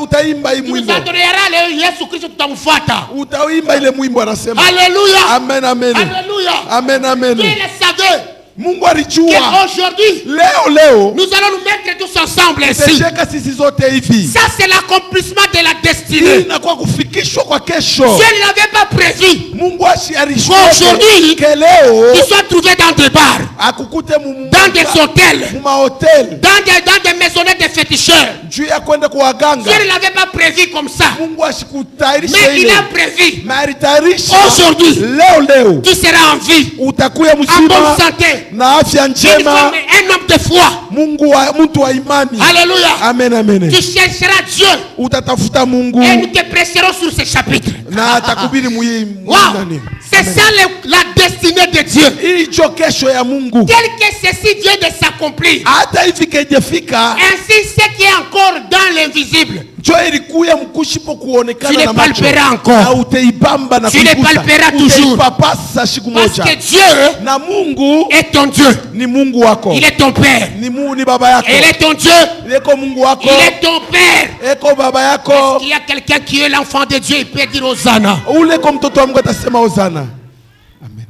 Utaimba hii Tu mwimbo. chanteras le Yesu Kristo tutamfuata. Utaimba ile mwimbo anasema. Alléluia. Amen, amen. Alléluia. Amen, amen. Dieu le savait. Mungu alijua. Qu'aujourd'hui, Leo nous allons nous mettre tous ensemble ici. tutacheka sisi zote hivi. Ça, c'est l'accomplissement de la Hii destinée. inakuwa kufikishwa kwa kesho. Dieu ne l'avait pas prévu. Mungu alishua Aujourd'hui, ke leo tu sois trouvé dans des bars, akukute dans des hôtels, mu mahoteli dans des maisonnettes de féticheurs. juu ya kwenda kwa waganga. Dieu ne l'avait pas prévu comme ça. Mungu ashikutayarisha Mais il ile. a prévu. Maritayarisha Aujourd'hui, leo tu seras en vie, utakuya en bonne mzima santé. na afya Une njema. femme, un homme de foi. Mtu wa imani. Alléluia. Amen, amen. Tu chercheras Dieu Utatafuta Mungu et nous te prêcherons sur ce chapitre. na atakubiri muhimu. Wow. C'est ça la destinée de Dieu. Hicho kesho ya Mungu. Tel que ceci vient de s'accomplir. Hata hivi kejefika Ainsi, ce qui est encore dans l'invisible, njo ilikuya mkushipo tu kuonekana le na macho. palperas Na encore. utaibamba na Tu le kuigusa. palperas toujours. Utaipapasa siku Parce moja. que Dieu Na Mungu est ton Dieu. ni Mungu wako. Il est ton Père. Ni baba yako. Il est ton Dieu. Eko Mungu wako. Il est ton Père. Eko baba yako. Il y a quelqu'un qui est l'enfant de Dieu, il peut dire Hosanna. Ule ko mtoto wa Mungu atasema Hosana. Amen.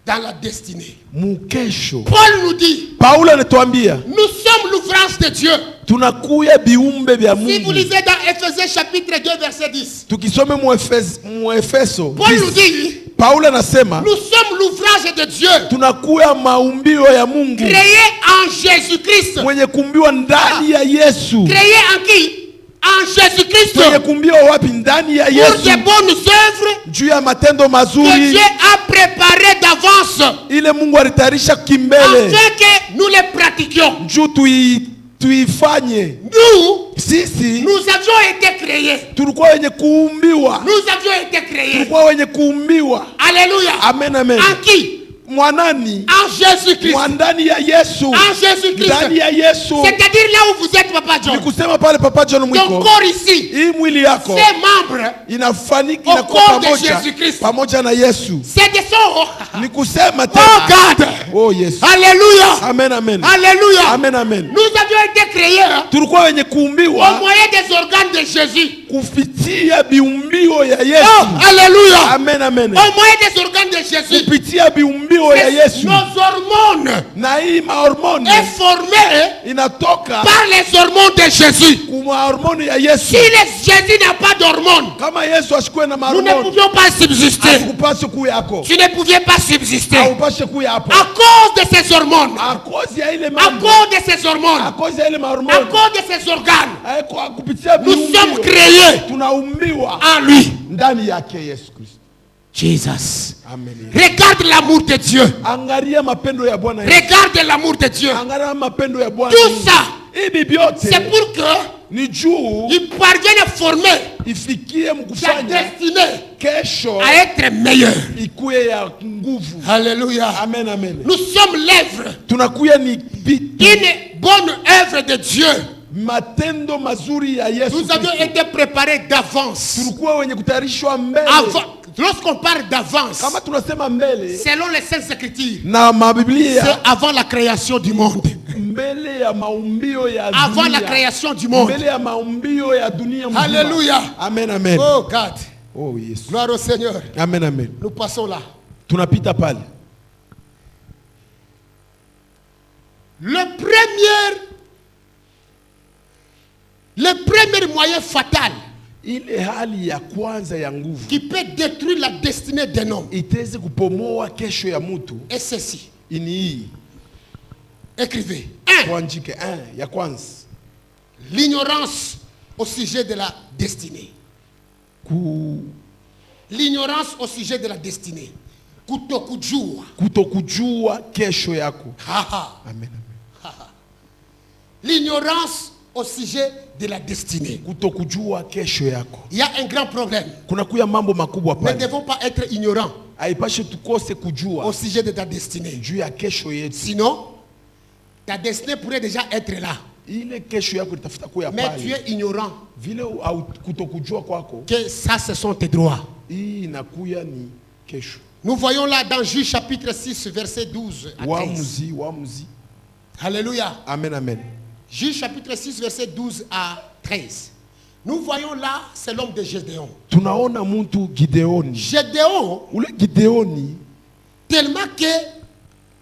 Dans la destinée. Mukesho. Paul nous dit, Paulo anatuambia nous sommes l'ouvrage de Dieu. tunakuya biumbe vya Si vous Mungu. lisez dans Ephésiens chapitre 2 verset 10, Tukisome Muefeso. Paul nous dit, Paulo anasema nous sommes l'ouvrage de Dieu, tunakuya maumbio ya Mungu créé en Jésus-Christ. mwenye kumbiwa ndani ya Yesu. Créé en qui? En Jésus-Christ. Mwenye kumbiwa wapi? Ndani ya Pour Yesu. de bonnes œuvres Juu ya matendo que mazuri Dieu a préparées d'avance ile Mungu alitayarisha kimbele afin que nous les pratiquions. juu tuifanye. Nous, Sisi nous avions été créés. tulikuwa wenye kuumbiwa, Nous avions été créés. tulikuwa wenye kuumbiwa. Alléluia. Amen, amen. En qui? Mwanani? En Jésus-Christ. Mwandani ya Yesu. En Jésus-Christ. Ndani ya Yesu. C'est-à-dire là où vous êtes, Papa John. Ni kusema pale Papa John Ton mwiko. corps ici, Hii mwili yako ses membres, inafanika Au inakuwa corps de pamoja Jésus-Christ. pamoja na Yesu. c'est de son. Ni kusema Oh tena. God. Oh Yesu. Alléluia. Amen, amen. Alléluia. Amen, amen. Nous avions été créés Tulikuwa wenye au kuumbiwa moyen des organes de Jésus. kupitia biumbio ya Oh, Yesu. alléluia. Amen, amen. Au moyen des organes de Jésus. Kupitia biumbio ya Yesu. Nos hormones Na hii mahormoni est formée inatoka par les hormones de Jésus. kwa hormoni ya Yesu. Si Jésus n'a pas d'hormones, Kama Yesu ashikuwe na nous ne mahormoni, pouvions pas subsister. hakupaswi kuya hapo. Tu ne pouvais pas subsister. Haupaswi kuya hapo. À cause de ces hormones, A cause ya ile à mambo. cause de ces hormones, A cause ya ile à mahormoni. cause de ces organes, Kwa kupitia nous sommes biumbio créés tunaumbiwa en lui. ndani yake Yesu Kristo. Jesus. Amen. Regarde l'amour de Dieu. Angalia mapendo ya Bwana Yesu. Regarde l'amour de Dieu. Angalia mapendo ya Bwana. Tout ça, Hivi vyote c'est pour que ni juu il parvienne à former ifikie sa mkufanya destinée kesho à être meilleur. ikuwe ya nguvu. Alléluia. Amen, amen. Nous sommes l'œuvre, Tunakuya ni une bonne œuvre de Dieu. matendo mazuri ya Yesu Nous avions Kristo. été préparés d'avance. Tulikuwa wenye kutayarishwa mbele. Lorsqu'on parle d'avance, Kama tunasema mbele selon les Saintes Écritures, na mabiblia c'est avant la création du monde. mbele ya maumbio ya Avant dunia. la création du monde. Mbele ya maumbio ya dunia mzima. Alléluia. Amen, amen. Oh God. Oh Yesu. Gloire au Seigneur. Amen, amen. Nous passons là. Tunapita pale. Le premier moyen fatal Ile hali ya kwanza ya nguvu qui peut détruire la destinée d'un homme itaweze kupomoa kesho ya mtu est ceci. ini hii. Écrivez. 1. Tuandike ya kwanza. L'ignorance au sujet de la destinée. L'ignorance au sujet de la destinée. Kutokujua. Kutokujua kesho yako. Haha. Amen. L'ignorance au sujet de la destinée. Kutokujua kesho yako. Il y a un grand problème. Kuna kuya mambo makubwa Nous ne pale. devons pas être ignorants Haipashe tukose au kujua sujet de ta destinée. juu ya kesho yetu. Sinon, ta destinée pourrait déjà être là. Ile kesho yako itafuta kuya Mais tu pale. es ignorant Vile kutokujua kwako, que ça, ce sont tes droits. hii inakuya ni kesho. Nous voyons là dans Juge chapitre 6, verset 12 à 13. Waamuzi. Alléluia. Amen, amen. Juge chapitre 6, verset 12 à 13. Nous voyons là, c'est l'homme de Gédéon. Tunaona mtu Gideoni. Gédéon, Ule Gideoni tellement que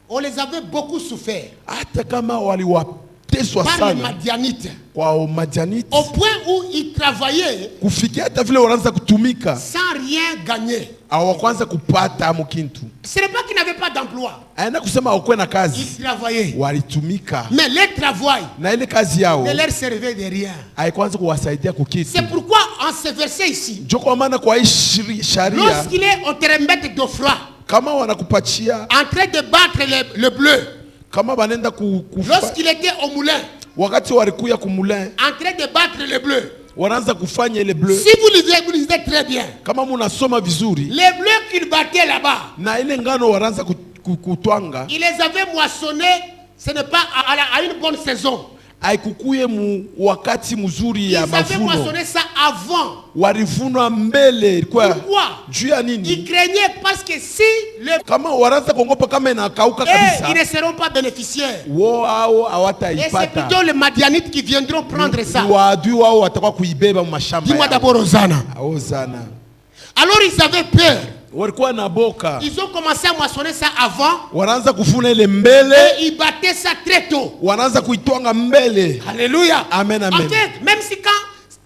on les avait beaucoup souffert hata kama waliwateswa par les sana Madianites. kwa Madianiti, Au point où ils travaillaient kufikia hata vile wanaanza kutumika sans rien gagner. hawakwanza kupata mukintu. Ce n'est pas qu'ils n'avaient pas d'emploi. Aenda kusema hawakuwe na Ils kazi, travaillaient. walitumika Mais leur travail na ile kazi yao ne leur servait de rien. haikwanza kuwasaidia kukitu. C'est pourquoi en ce verset ici, Ndio kwa maana kwa hii sharia lorsqu'il est au termètre d'Ophra, kama wanakupatia en train de battre le bleu, kama banenda lorsqu'il était au moulin, wakati walikuya kumulin en train de battre le bleu, wanaanza kufanya ile bleu. si vous lisez très bien, Kama munasoma vizuri les bleus qu'il battait là-bas, na ile ngano wanaanza kutwanga, il les avait moissonnés, ce n'est pas à une bonne saison. haikukuye wakati mzuri Ils ya avaient mavuno, moissonné ça avant. walivunwa mbele. Ilikuwa Pourquoi? juu ya Ils nini? craignaient parce que si le Kama wanaanza kuongopa kama inakauka ils ne kabisa, seront pas bénéficiaires. wao hao Et c'est hawataipata. plutôt les Madianites qui viendront prendre ça. Waadui wao watakuwa kuibeba mashamba Dis-moi yao. d'abord Hosanna. Hosana. Alors ils avaient peur. Walikuwa na boka, Ils ont commencé à moissonner ça avant wanaanza kuvuna ile mbele, et ils battaient ça très tôt. wanaanza kuitwanga mbele. Alléluia. Amen, amen. En fait, même si quand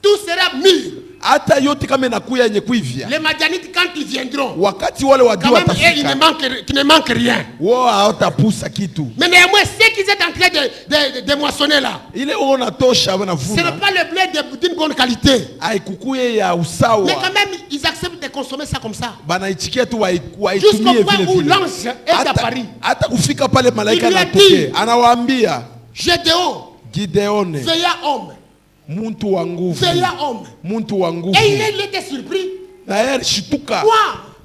tout sera mûr, Hata yote kama inakuya yenye kuivya, les Madianites quand ils viendront, wakati wale wadui quand même ils watafika, ne manquent rien. wao hawatapusa kitu. Mais néanmoins, ceux qui étaient en train de moissonner là, Ile wao natosha ce wanavuna, n'est pas le blé d'une bonne qualité. haikukuye ya Mais usawa, quand même, ils acceptent de consommer ça comme ça. banaichikia tu Jusqu'au waitumie point vile où vile. l'ange est apparu. Hata kufika pale malaika Il lui a anatokea, dit, anawaambia Gédéon, Gideone, veilla homme, muntu wa nguvu, veilla homme. muntu wa nguvu. Et il était surpris. Na yeye alishtuka. Quoi?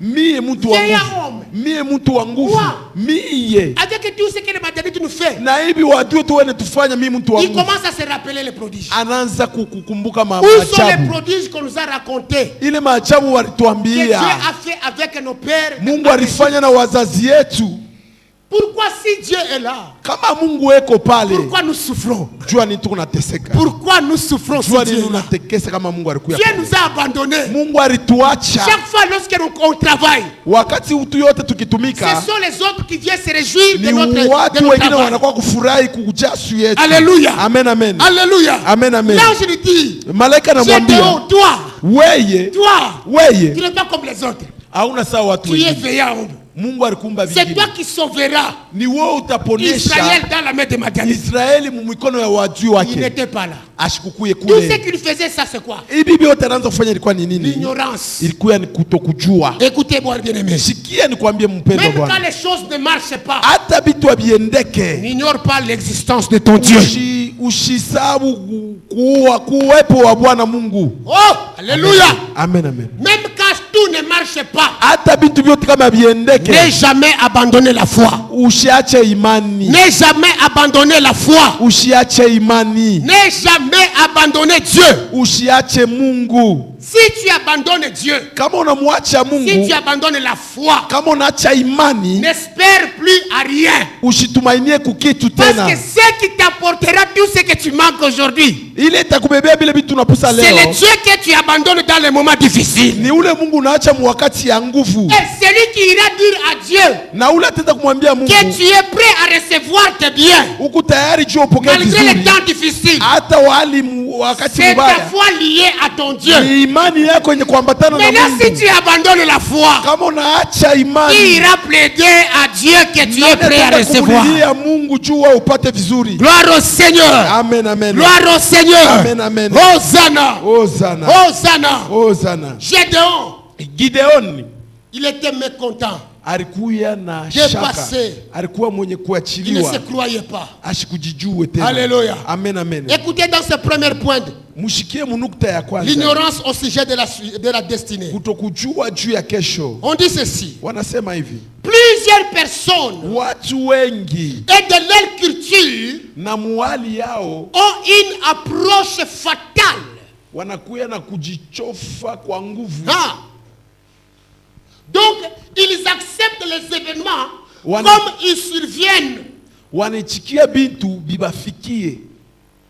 Mie muntu wa Veilla nguvu. homme. Mie muntu wa nguvu. Quoi? Mie. Avec tout ce que le maternité nous fait, Na hivi watu wetu wene tufanya mie muntu wa il nguvu. commence à se rappeler les prodiges. Anaanza kukumbuka Où sont les maajabu. prodiges qu'on nous a racontés? Ile maajabu Que Dieu walituambia. a fait avec nos pères. Mungu alifanya na wazazi yetu. Pourquoi si Dieu est là, Kama Mungu eko pale, pourquoi nous souffrons? jua ni tunateseka. Pourquoi nous souffrons si Jua Dieu ni est là? tunatekesa kama Mungu alikuya Dieu pale. nous a abandonnés. Mungu alituacha. Chaque fois lorsque on travaille, Wakati utu yote ce tukitumika, sont les autres qui viennent se réjouir de ni notre watu wengine travail. wanakuwa kufurahi kujasu yetu. Alléluia. Amen, amen. Alléluia. Amen, amen. L'ange lui dit, Malaika anamwambia, Gédéon, toi, weye, tu weye, n'es pas comme les autres. hauna sawa watu Tu es wengine. veillant. Mungu alikumba C'est vingine. toi qui sauveras Ni wewe utaponesha Israël dans la main de Madian. Israeli mu mikono ya wajui Il wake. n'était pas là. Ashikukuye Tout ce kule. qu'il faisait, ça c'est quoi? Hii bibi yote anaanza kufanya ilikuwa ni nini? L'ignorance. Ilikuwa ni kutokujua. Écoutez-moi, bien-aimé. Sikia nikwambie mpendwa Même quand Bwana. les choses ne marchent pas, Hata vitu haviendeke. n'ignore pas l'existence de ton Dieu. Ushisabu kuwepo wa Bwana Mungu. Oh, alléluia. Amen, amen. Même quand tout ne marche pas, Hata vitu vyote kama viendeke, n'aie jamais abandonné la foi. usiache imani. N'aie jamais abandonné la foi. Usiache imani. N'aie jamais abandonné Dieu. Usiache Mungu. Si tu abandonnes Dieu, Kama unamwacha si Mungu, tu abandonnes la foi, kama unaacha imani, n'espère plus à rien. usitumainie kukitu Parce tena. que ce qui t'apportera tout ce que tu manques aujourd'hui, Ile itakubebea vile vitu unapusa c'est le leo. Dieu que tu abandonnes dans les moments difficiles. Ni ule Mungu unaacha mwakati ya nguvu. Et celui qui ira dire à Dieu Na ule atenda kumwambia Mungu, que tu es prêt à recevoir tes biens, uko tayari juu upokee malgré les vizuri. temps difficiles, Hata wakati c'est ta mbaya. foi liée à ton Dieu. Ni imani yako yenye kuambatana na Maintenant, si Mungu. tu abandonnes la foi, Kama unaacha qui imani, ira plaider à Dieu que tu es prêt à nataka recevoir? kumulilia Mungu juu wa upate vizuri. Gloire au Seigneur. Amen, amen. Gloire au Seigneur. Amen, amen. Hosanna. Hosana. Hosanna. Hosana. Gédéon, Gideoni il était mécontent. alikuya na Dépassé. shaka. Alikuwa mwenye Il ne kuachiliwa. se croyait pas. Ashikujijue tena. Alléluia. Amen, amen. Écoutez dans ce premier point, Mushikie munukta ya kwanza. l'ignorance au sujet de la destinée. Kutokujua juu ya kesho. On dit ceci. Wanasema hivi. Plusieurs personnes Watu wengi et de leur culture na muhali yao ont une approche fatale. wanakuya na kujichofa kwa nguvu. Ah. Donc, ils acceptent les événements Wana- comme ils surviennent. Wanachikia bintu bibafikie.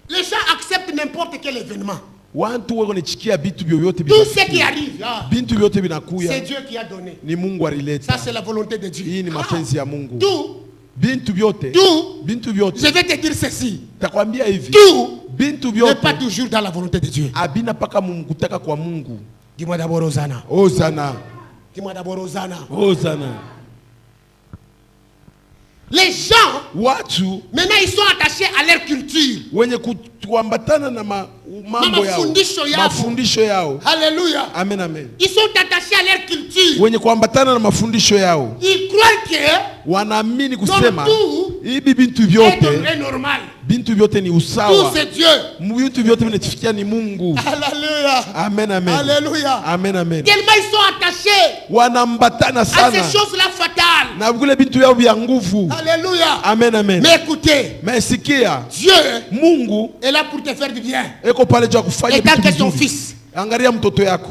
Les gens acceptent n'importe quel événement. Watu wako wanachikia bintu vyovyote Tout ce qui bibafikie. arrive, Bintu vyote c'est vinakuya Dieu qui a donné. ni Mungu alileta. Ça, c'est la volonté de Dieu. Hii ni mapenzi ya Mungu. Tout, Bintu vyote. tout, Bintu vyote. je vais te dire ceci. Takwambia hivi. Tout Bintu n'est pas vyote toujours dans la volonté de Dieu. abina paka kutaka kwa Mungu. Dis-moi d'abord Hosanna. Hosana. Dis-moi d'abord Hosanna. Hosana. Les gens, Watu maintenant, ils sont attachés à leur culture. wenye kuambatana na mambo yao. mafundisho yao. Mafundisho yao. Alléluia. Amen, amen. Ils sont attachés à leur culture. Wenye kuambatana na mafundisho yao. Ils croient que Wanaamini kusema tout hivi bintu est vyote, normal. bintu vyote ni Tout usawa. c'est Dieu. Vitu vyote vinatufikia ni Mungu. Alléluia. Amen, amen. Alléluia. Amen, amen. Tellement ils sont attachés Wanambatana à sana ces choses-là fatales. na vile bintu yao vya nguvu. Alléluia. Amen, amen. Mais écoutez, Mais sikia, Dieu Mungu est là pour te faire du bien. eko pale juu ya kufanya Et tant vitu que ton vizuri. fils. Angalia mtoto yako.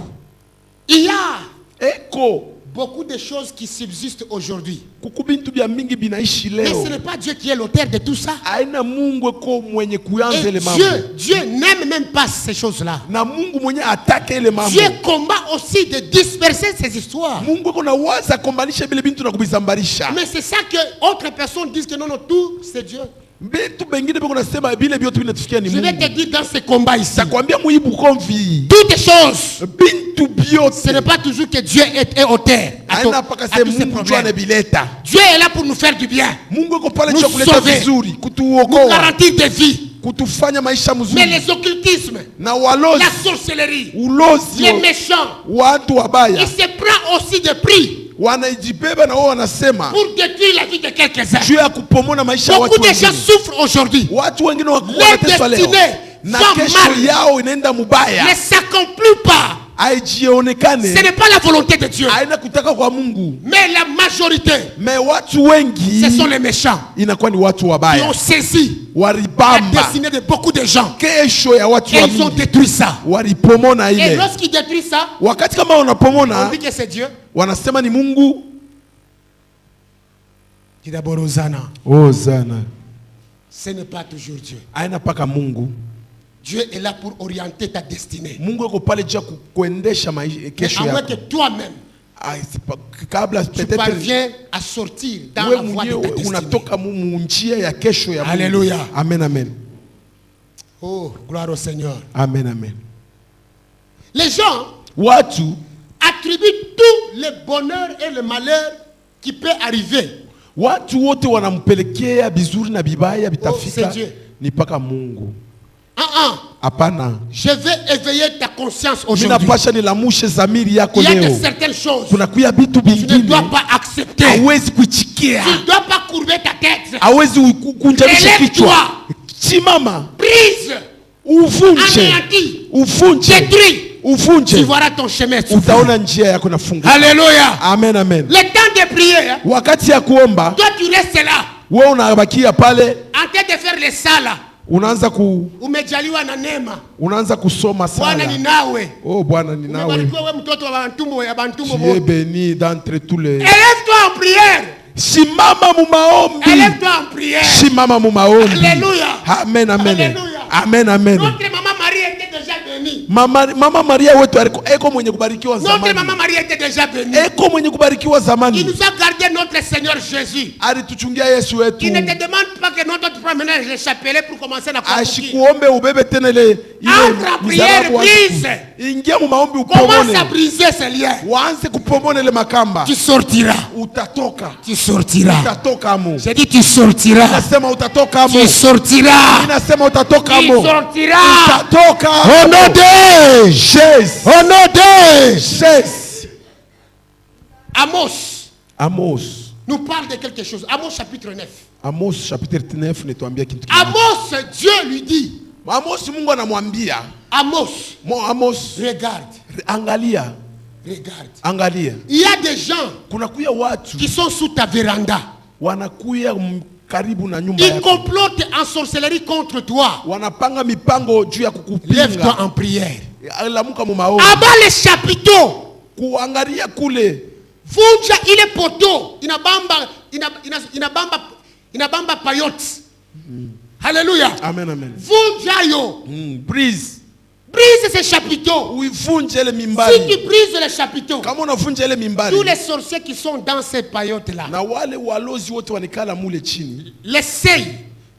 Il y a Eko beaucoup de choses qui subsistent aujourd'hui. kuku bintu vya mingi binaishi Mais leo. ce n'est pas Dieu qui est l'auteur de tout ça. Aina Mungu eko mwenye kuanza Et ile mambo. Dieu n'aime même pas ces choses-là. Na Mungu mwenye atake ile mambo. Dieu combat aussi de disperser ces histoires. Mungu eko na waza kombanisha bile bintu na kubizambarisha. Mais c'est ça que autres personnes disent que non, non, tout c'est Dieu. Bintu bengine beko nasema bile vyote vinatufikia ni Je vais te Mungu. dire dans ce combat ici, Takwambia muibu konvi. toutes les choses, Bintu vyote. ce n'est pas toujours que Dieu est auteur à Aina paka à se tous ces Mungu jua problèmes. anabileta. Dieu est là pour nous faire du bien, Mungu eko pale Nous juu ya kuleta sauver. vizuri, nous kutuokoa, garantir des vies. kutufanya maisha Mais mzuri. les occultismes, Na walozi, la sorcellerie, ulozi, les méchants, watu wabaya il se prend aussi des prix wanajibeba na wao wanasema pour détruire la vie de quelques-uns. juu ya kupomona maisha ya Beaucoup watu de gens wengine. souffrent aujourd'hui. Watu wengine Leur wanateswa leo destinée na va kesho mal. yao inaenda mubaya, Ne s'accomplit pas. Ce haijionekane, n'est pas la volonté de Dieu. haina kutaka kwa Mungu. Mais la majorité, Me watu wengi ce sont les méchants inakuwa ni watu qui wabaya, ont saisi la waribamba destinée de beaucoup de gens. kesho ya watu Et wa ils ont mingi, détruit ça. walipomona Et ile. lorsqu'ils détruisent ça, Wakati kama on wanapomona dit que c'est Dieu. wanasema ni Mungu. Dis d'abord Hosanna. Hosana, Ce n'est pas toujours Dieu. haina paka Mungu. Dieu est là pour orienter ta destinée. Mungu yuko pale juu ya kuendesha Mais kesho à moins yako. que toi-même, Kabla tu peut-être parviens à sortir dans wewe la voie de ta mwenyewe destinée. unatoka mu njia ya kesho ya Mungu. Alléluia. Amen, amen. Oh, gloire au Seigneur. Amen, amen. Les gens Watu attribuent tout le bonheur et le malheur qui peut arriver. watu wote wanampelekea bizuri na bibaya bitafika c'est Dieu. ni paka Mungu. Hapana. Hapana. Je vais éveiller ta conscience Mimi aujourd'hui. napasha nilamushe zamiri yako Il y a leo. de certaines choses Kuna kuya vitu tu ne vingine dois pas accepter. hawezi kuichikia, Tu ne dois pas courber ta tête. hawezi kunjamisha Élève-toi. kichwa. Simama, Brise, uvunje, anéantis, uvunje, détruis. Tu uvunje, verras ton chemin. utaona njia yako nafunguka. Alléluia. Amen, amen. Le temps de prier, hein, Wakati ya kuomba toi tu restes là, wewe unabakia pale, en train de faire les sala. Umejaliwa na neema. unaanza kusoma Bwana ni sala. nawe. Oh Bwana ni nawe. Umebarikiwa wewe mtoto wa bantumbo ya bantumbo Tu es wote. béni d'entre tous les. Élève-toi en prière. Simama mu maombi. Élève-toi en prière. Simama mu maombi. Alléluia. Amen, amen. Alléluia. Amen, amen. Notre maman Marie était déjà bénie. Mama Maria wetu eko mwenye kubarikiwa Notre zamani. maman Marie était déjà bénie. Eko mwenye kubarikiwa Il zamani. nous a gardé notre Seigneur Jésus. Alituchungia Yesu wetu. Il ne te demande pas que notre promenade le chapelet pour commencer à convoquer. Ashikuombe ubebe tena ile Entre en prière, brise. Ingia mu maombi Commence upomone. à briser ces liens. Waanze kupomona ile makamba. Tu sortiras. Utatoka. Tu sortiras. Utatoka mo. J'ai dit tu sortiras. Nasema utatoka mo. Tu sortiras. Nasema utatoka Tu mo. sortiras. Utatoka. Au nom de Jésus. Au nom de Jésus. Amos nous parle de quelque chose. Amos chapitre 9. Amos chapitre 9 netuambia kitu. Amos, Dieu lui dit. Amos Mungu anamwambia. Amos. Amos. Regarde. Angalia. Regarde. Angalia. Il y a des gens kunakuya watu qui sont sous ta véranda. Wanakuya karibu na nyumba Ils yako. complotent en sorcellerie contre toi. Wanapanga mipango juu ya kukupinga. Lève-toi en prière. Lamuka mu maombi. Abat les chapiteaux. Kuangalia kule. Vunja ile poto. Inabamba payote. Alléluia. Amen, amen. Vunja yo. Brise. Brise ces chapiteaux. Uivunje ile mimbari. Si tu brises les chapiteaux, kama unavunja ile mimbari, tous les sorciers qui sont dans ces paillotes-là, na wale walozi wote wanikala mule chini, les seuils,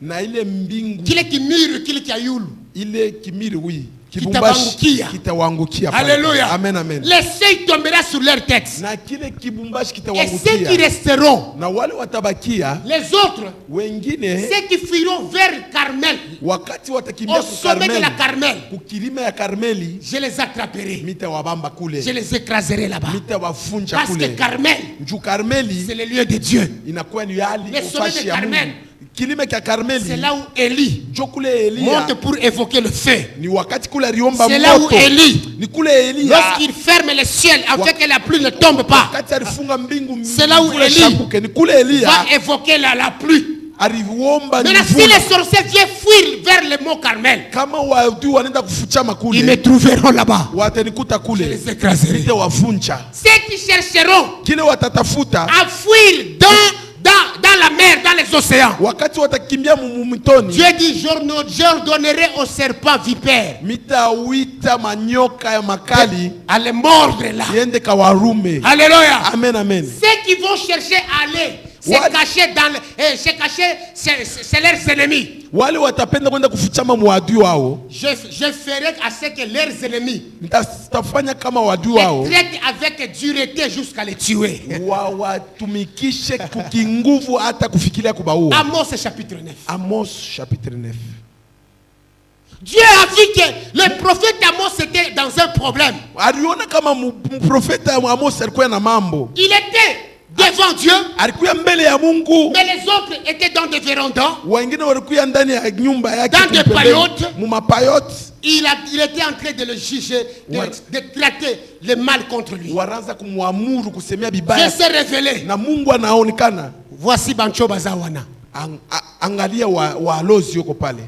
na ile mbingu, kile kimiri, kile kiayulu, ile kimiri kibumbashi kitawangukia. Alléluia. Amen, amen. Les seuils tomberont sur leur tête. Na kile kibumbashi Et ceux qui kitawangukia. resteront, Na wale watabakia, les autres, wengine ceux qui fuiront vers Carmel, wakati watakimbia au sommet de la Carmel, kukilima ya Karmeli, je les attraperai. mitawabamba kule, Je les écraserai là-bas. mitawafunja Parce que kule. Carmel, Juu Karmeli c'est le lieu de Dieu. inakuwa ni hali Le sommet ufashi de ya Carmel, Mungu. Kilima cha Karmeli, c'est là où Élie jo kule Elia, monte pour évoquer le feu. ni wakati kule aliomba C'est là où moto. Élie, Ni kule Elia, lorsqu'il ferme le ciel afin que la pluie ne tombe pas, wakati alifunga mbingu C'est là où mvula Élie ishambuke. Ni kule Elia va évoquer la pluie. aliomba Maintenant, si mvula. les sorciers viennent fuir vers le mont Carmel, Kama watu wanaenda kufuchama ils me kule, trouveront là-bas. watanikuta Je kule, les écraserai. nitawavunja. Ceux qui chercheront Kile watatafuta à fuir dans la mer, dans les océans, wakati watakimbia mitoni, Dieu dit, j'ordonnerai aux serpents vipères mitawita manyoka ya makali à les mordre là. iende kawarume. Alléluia. Amen, amen. Ceux qui vont chercher à aller se What? cacher c'est leurs ennemis. Wale watapenda kwenda kufuchama muadui wao, Je ferai à ce que leurs ennemis nitafanya kama wadui les wao, traitent avec dureté jusqu'à les tuer. watumikishe kukinguvu hata kufikiria kubaua. Amos chapitre 9. Amos chapitre 9. Dieu a vu que le prophète Amos était dans un problème. Aliona kama mprofeta Amos alikuwa na mambo. Il était devant Dieu, Alikuwa mbele ya Mungu. mais les autres étaient dans des vérandas. Wengine walikuwa ndani ya nyumba yake. Dans des paillotes. Mumapayote. Il était en train de le juger, de traiter le mal contre lui. Wanaanza kumwamuru kusemea Dieu bibaya. s'est révélé. Na Mungu anaonekana. Voici Bancho Bazawana. Angalia walozi yuko pale.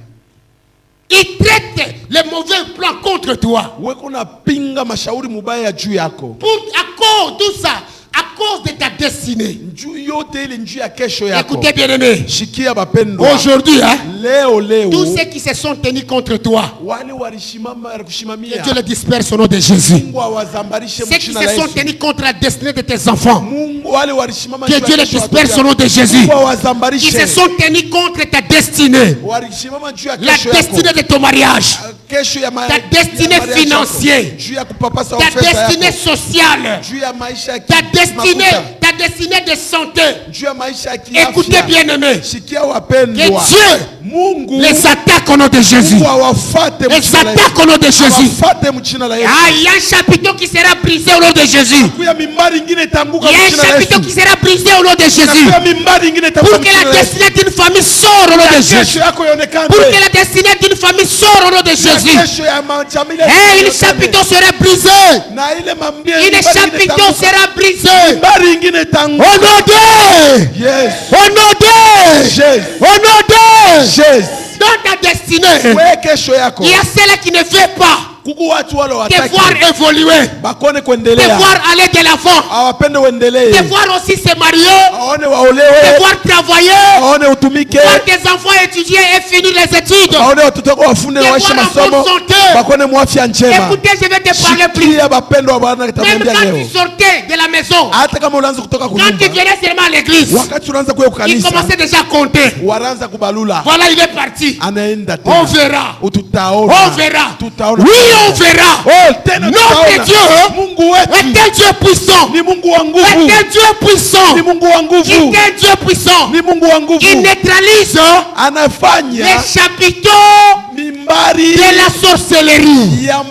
Il traite les mauvais plans contre toi. Weko na pinga mashauri mubaya juu yako. À cause de tout ça, à cause de ta destinée. Juu yote ile njuu ya kesho yako. Écoutez bien aimé. Shikia bapendwa. Aujourd'hui, hein, Leo. tous ceux qui se sont tenus contre toi, Wale walishimama que kushimamia. Dieu les disperse au nom de Jésus. Mungu awazambarishe Ceux qui mchina se la sont Yesu. tenus contre la destinée de tes enfants, Mungu wale walishimama que juu ya Dieu les kesho ya disperse watoto au nom de Jésus. Mungu Qui awazambarishe. se sont tenus contre ta destinée, Walishimama juu ya la kesho yako. destinée de ton mariage, Kesho ya ta destinée financière, juu ya kupapasa ta ofesa destinée yako. sociale, Juu ya maisha ya ta destinée, kimakuta. ta destinée de santé. Juu ya maisha ya kiafya. Écoutez bien aimé, Shikia que wapendwa. Dieu Mungu les attaque au nom de Jésus. Mungu awafate Les mchina la Yesu. attaque au nom de Jésus. Awafate mchina la Yesu. Ah, il y a un chapiteau qui sera brisé au nom de Jésus. Kuya mimbari ingine itanguka Il y a un mchina la chapiteau Yesu. qui sera brisé au nom de Jésus. Kuya mimbari ingine Pour itanguka que mchina la la Yesu. destinée d'une famille sorte au nom de Jésus. Kesho yako ionekane. Pour que la destinée d'une famille sorte au nom de Jésus. Kesho ya majamii Et une ionekane. chapiteau sera brisé. Na ile mambia Une mimbari ingine chapiteau itanguka. sera brisé. Mimbari ingine Au itanguka. nom de. Yes. Au nom de. Yes. Au nom de. Yes. Dans ta destinée, Wewe kesho yako. il y a celle qui ne veut pas Kuku watu wale te wataki. voir évoluer, Bakone te kuendelea. voir aller de l'avant, Awapende uendelee. te voir aussi se marier, Aone te waolewe. voir travailler, Aone utumike. voir tes enfants étudier et finir les études. Aone watoto wako wafunde na waishe Te voir en masomo. bonne santé. Bakone mwafya njema. Écoutez, je vais te parler plus. Shikia bapendwa wa Bwana Même kitamwambia quand leo. tu sortais de la maison, Hata kama unaanza kutoka quand tu kunyumba. venais seulement à l'église, Wakati unaanza kuya il kukanisa. commençait déjà à compter. Wanaanza kubalula. Voilà, il est parti. Anaenda On tena. verra. Tutaona. On verra. Tutaona. Oui, on verra. Oh, tena Notre tutaona. Dieu Mungu wetu est un Dieu puissant. ni Mungu wa Est nguvu. un Dieu puissant. Ni Mungu wa Il nguvu. est un Dieu puissant. Ni Mungu wa nguvu. Il neutralise Anafanya les chapiteaux mimbari de la sorcellerie, ya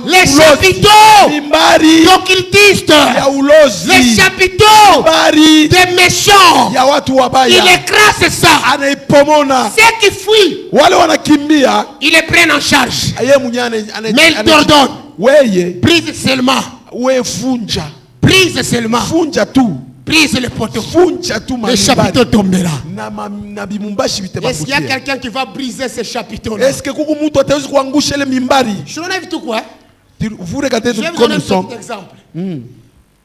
les ulozi. chapiteaux Mimbari d'occultistes, ya ulozi. les chapiteaux Mimbari des méchants. ya watu Il wabaya. écrase ça. Anaipomona. Ceux qui fuient, Wale wanakimbia. il les prend en charge. Yeye mwenyewe Mais il t'ordonne, Weye, brise seulement, we funja. brise seulement, Funja tu. brise le poteau. Funja tu Le mimbari. chapiteau tombera. Na bimumbashi Est-ce qu'il y a vitabakutia. quelqu'un qui va briser ce chapiteau-là? Est-ce que kuku mtu ataweza kuangusha ile mimbari? Je vous donne tout quoi? Vous regardez Je vais vous comme donner ils un sont. petit exemple.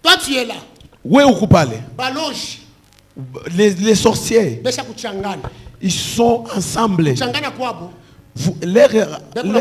Toi, tu es là. We uko pale. Baloge, Les sorciers, besha kuchangana. ils sont ensemble. Changana kwabo, Leur,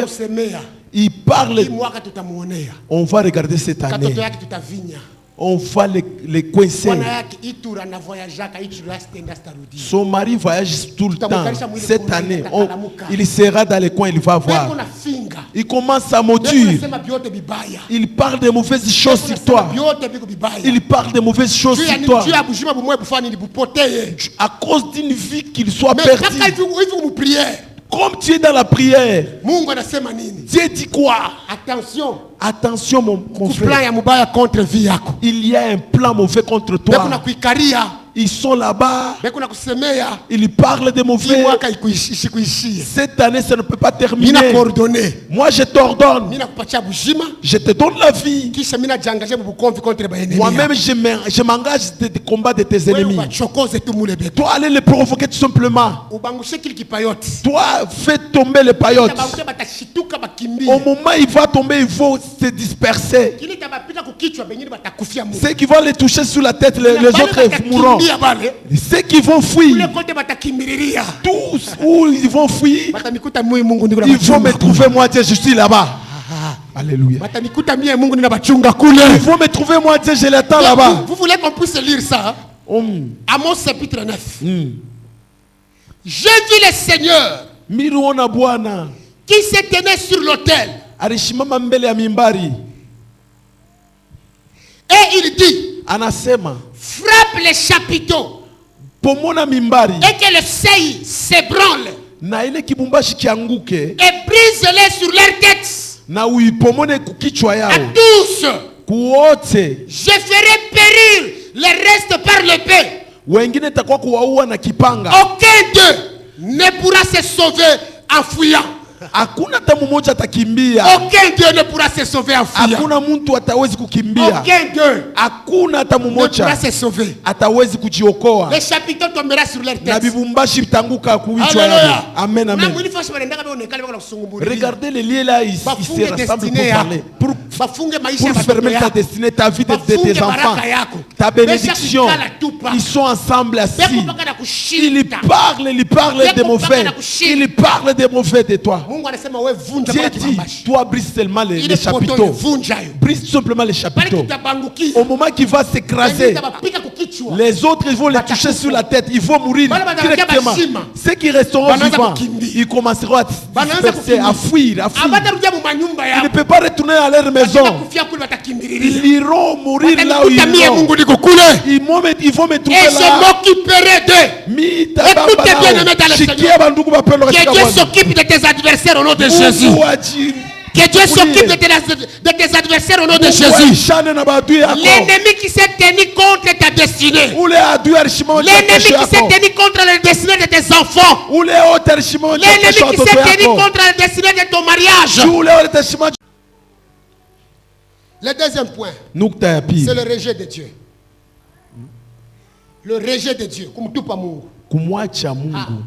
kusemea. ils parlent. Hii mwaka tutamuonea. On va regarder cette année. Katoto yake tutavinya. On va les coincer. Bwana yake Itura na voyageaka Itura stenda starudi. Son mari voyage tout le temps. Tutamkalisha mwili Cette kuna année, itakalamuka. il sera dans les coins, il va Wewe voir. kuna finga. Il commence à Wewe maudire. unasema biote bibaya. Il parle de mauvaises choses sur toi. Biote biko bibaya. Il parle de mauvaises choses Juu ya sur nini? toi. Juu ya bujima bumwe bufani ni bupoteye. À cause d'une vie qu'il soit Mais perdu. kaka hivi mu prière. Comme tu es dans la prière, Mungu anasema nini? Dieu dit quoi? Attention. Attention mon Plan frère. ya mubaya contre vie yako. Il y a un plan mauvais contre Beko na toi. kuikaria. Ils sont là-bas. Beko na kusemea. Ils parlent de Hii mauvais. mwaka isikuishie. Cette année, ça ne peut pas terminer. Mina coordonner. Moi, je t'ordonne. Mina kupatia bujima. Je te donne la vie. Kisha mina jangaje bubukomvi contre ba ennemis. Moi-même, je m'engage de combat de tes Wewe ennemis. ubachokoze tu mule beto. Toi, allez les provoquer tout simplement. Ubangushe kili kipayote. Toi, fais tomber les paillotes. Tabauke batashituka bakimbie. Au moment où il va tomber, il faut se disperser. Kili tabapita kukichwa bengine batakufia Mungu. Ceux qui vont les toucher sous la tête, les autres mourront. Ceux qui vont fuir, Kule kote batakimbiliria. tous où ils vont fuir, Batanikuta mimi Mungu ndiko ils vont me trouver moi, Dieu, je suis là-bas. Alléluia. Batanikuta mimi Mungu ninabachunga kule. Ils vont me trouver moi, Dieu, je l'attends là-bas. Vous voulez qu'on puisse lire ça? Amos chapitre 9. J'ai vu le Seigneur Miruona Bwana qui se tenait sur l'autel. alishimama mbele ya mimbari. Et il dit, Anasema, frappe les chapiteaux pomona mimbari et que le seuil s'ébranle na ile kibumbashi kianguke, et brise-les sur leur tête. na uipomone kukichwa À yao tous, kuote. je ferai périr les restes par l'épée. Wengine takuwa kuwaua na kipanga. Aucun d'eux ne pourra se sauver en fuyant. Hakuna hata mmoja atakimbia. Aucun d'eux ne pourra se sauver en fuyant. Hakuna mtu atawezi kukimbia. Aucun d'eux Hakuna hata ne pourra mmoja se sauver. atawezi kujiokoa. Les chapiteaux tombera sur leur Na tête. bibumbashi vitanguka kuvichwa Alléluia. yao. Amen, amen. Regardez les lieux là, ils se rassemblent pour parler. Pour fermer ta destinée, ta vie de tes enfants, ta bénédiction. Ils sont ensemble assis. Ils parlent des mauvais. Ils parlent des mauvais de toi. Dieu dit, toi brise seulement les chapiteaux. Brise simplement les chapiteaux. Au moment qu'il va s'écraser, les autres ils vont les toucher sur la tête. Ils vont mourir directement. Ceux qui resteront vivants, ils commenceront à disperser, à fuir, à fuir. Ils ne peuvent pas retourner à leur maison. Ils iront mourir là où ils vont. Ils vont me trouver Et là. je m'occuperai d'eux. Écoutez bien, les mecs dans le Seigneur. Que Dieu s'occupe de tes adversaires au nom de Jésus. Que Dieu s'occupe de tes adversaires au nom de Jésus. L'ennemi qui s'est tenu contre ta destinée. L'ennemi qui s'est tenu contre la destinée de tes enfants. L'ennemi qui s'est tenu contre la destinée de ton mariage. Le deuxième point, c'est le rejet de Dieu. Le rejet de Dieu. Kumwacha Mungu.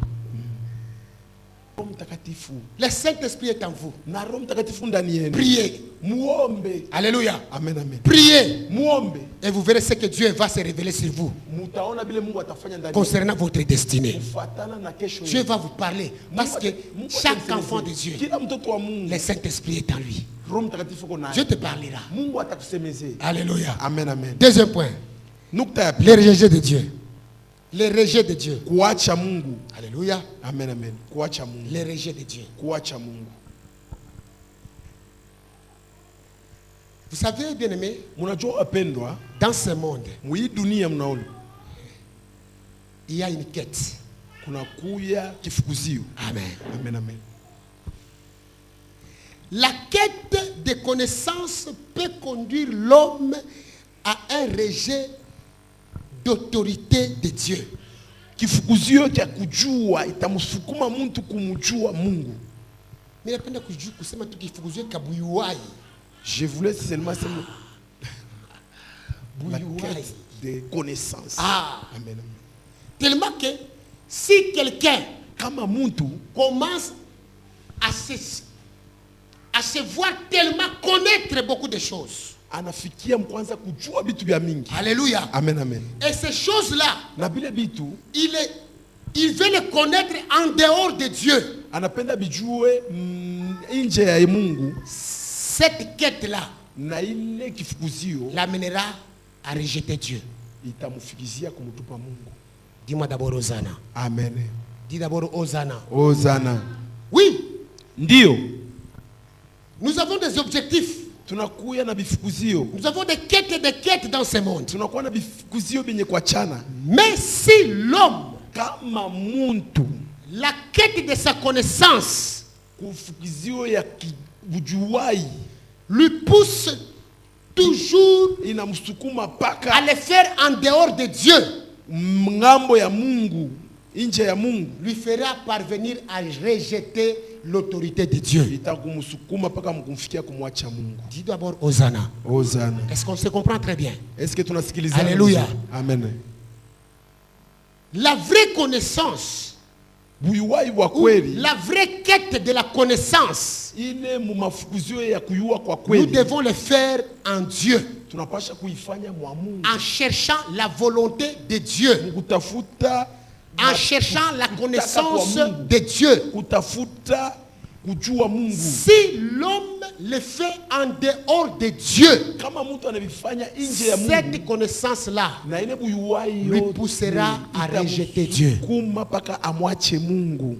Le Saint-Esprit est en vous. Na Roho Mtakatifu ndani yenu. Priez. Muombe. Alléluia. Amen, amen. Priez. Muombe. Et vous verrez ce que Dieu va se révéler sur vous. Mutaona vile Mungu atafanya ndani. Concernant votre destinée. Kufuatana na kesho. Dieu va vous parler. Parce que chaque enfant de Dieu, kila mtoto wa Mungu, le Saint-Esprit est en lui. Roho Mtakatifu uko naye. Dieu te parlera. Mungu atakusemezea. Alléluia. Amen, amen. Deuxième point. Nukta ya pili. Le rejet de Dieu. Le rejet de Dieu. Kuacha Mungu. Alléluia. Amen, amen. Kuacha Mungu. Le rejet de Dieu. Kuacha Mungu. Vous savez, bien-aimés, Munajua wapendwa, dans ce monde, mwi dunia mnaona il y a une quête. kuna kuya kifukuzio. Amen. Amen, amen. La quête de connaissances peut conduire l'homme à un rejet d'autorité de Dieu. Kifukuzio cha kujua itamsukuma mtu kumjua Mungu. Mimi napenda kusema tu kifukuzio kabuyuai. Je voulais seulement la Buyuai. quête de connaissances. Ah. Amen, amen. Tellement que si quelqu'un Kama mtu commence à se voir tellement connaître beaucoup de choses. anafikia mkwanza kujua vitu vya mingi. Alléluia. Amen, amen. Et ces choses-là, Na vile vitu il veut les connaître en dehors de Dieu. anapenda bijue nje ya Mungu. Cette quête-là Na ile kifukuzio l'amènera à rejeter Dieu. itamfikizia kumtupa Mungu. Dis-moi d'abord Hosanna. Amen. Dis d'abord Hosanna. Hosanna. Oui, Ndio. nous avons des objectifs. Tunakuya na bifukuzio. Nous avons des quêtes dans ce monde. Tunakuwa na bifukuzio benye kwa chana. Mais si l'homme, Kama muntu la quête de sa connaissance, kufukuzio ya kibujuwai lui pousse toujours inamsukuma à paka le faire en dehors de Dieu, ngambo ya Mungu, nje ya Mungu, lui fera parvenir à rejeter l'autorité de Dieu. itakumsukuma paka mkumfikia kumwacha Mungu. Dis d'abord Hosanna. Hosanna. Est-ce qu'on se comprend très bien? Est-ce que tunasikilizana? Alléluia. Amen. La vraie connaissance, Buyuwai wa ou kweli la vraie quête de la connaissance, ile mumafukuzio ya kuyua kwa nous kweli devons le faire en Dieu, tunapasha kuifanya mwa Mungu, en cherchant la volonté de Dieu, kutafuta en cherchant la kutaka connaissance kwa Mungu. de Dieu. Kutafuta kujua Mungu. Si l'homme le fait en dehors de Dieu, Kama mtu anavifanya nje ya cette Mungu, connaissance-là na ile buyuwai lui poussera à rejeter Dieu. kuma paka amwache Mungu.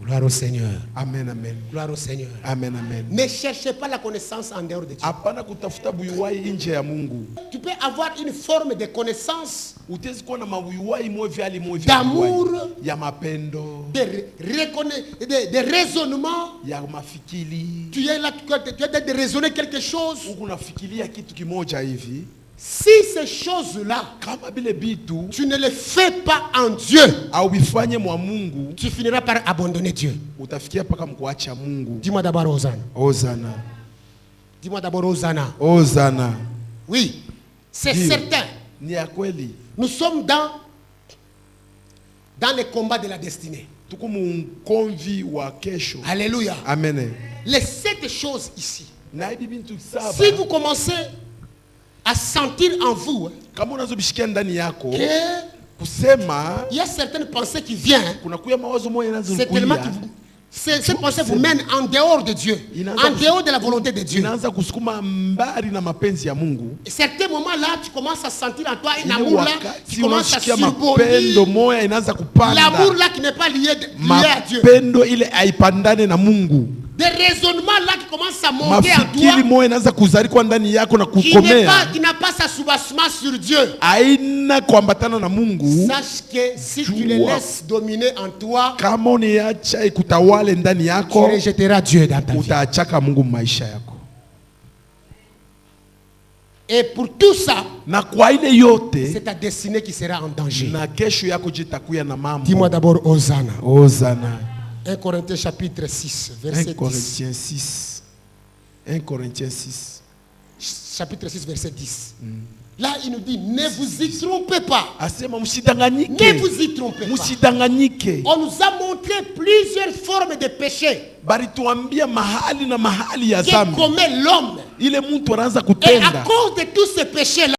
Gloire au Seigneur. Amen, amen. Gloire au Seigneur. Amen, amen. Ne cherchez pas la connaissance en dehors de Dieu. Apana kutafuta buyuwai nje ya Mungu. Tu peux avoir une forme de connaissance, Utezi kuwa na mabuyuwai mwevyali d'amour, ya mapendo, de raisonnement. ya mafikiri. Tu es là, tu es de raisonner quelque chose. Uko nafikiria kitu kimoja hivi. Si ces choses-là, Kama bile bitu tu ne les fais pas en Dieu, au bifanye mwa Mungu, tu finiras par abandonner Dieu. utafikia paka mkuacha Mungu. Dis-moi d'abord Hosanna. Ozana. Dis-moi d'abord Hosanna. Ozana. Oui, c'est Dieu. certain. Ni ya kweli. Nous sommes dans les combats de la destinée. Tuko mkonvi wa kesho. Alléluia. Amen. Les 7 choses ici. Na hivi bintu saba. Si vous commencez à sentir en vous Kama unazobishikia ndani yako qu'il kusema y a certaines pensées qui viennent, kuna kuya mawazo moja c'est tellement yanazokuja. cette pensée vous mène en dehors de Dieu, en dehors de la volonté de Dieu. Inaanza kusukuma mbali na mapenzi ya Mungu. Certains moments là, tu commences à sentir en toi un Ile amour là, wakati tu commences à unasikia mapendo surbolir moya inaanza kupanda. l'amour là qui n'est pas lié à Dieu. Mapendo ile haipandane na Mungu. Des raisonnements là qui commencent à monter en Mafikiri toi, moya inaanza kuzalikuwa ndani yako na qui kukomea. n'a pas sa soubassement sur Dieu. Haina kuambatana na Mungu. Sache que si tu les laisses dominer en toi, Kama uniacha ikutawale ndani tu yako, rejetteras Dieu dans ta vie. utaachaka Mungu maisha yako. Et pour tout ça, Na kwa ile yote c'est ta destinée qui sera en danger. na kesho yako jitakuya na mambo. Dis-moi d'abord Hosanna. Hosanna. 1 Corinthiens chapitre 6, 1 verset 10. Corinthiens 6. 1 Corinthiens 6. Chapitre 6, verset 10. Là, il nous dit, ne vous y trompez pas. Asema Ne msidanganyike. vous y trompez pas. Msidanganyike. On nous a montré plusieurs formes de péché Barituambia mahali na mahali ya que dhambi. commet l'homme. Ile mtu anaanza Et à kutenda. cause de tous ces péchés-là,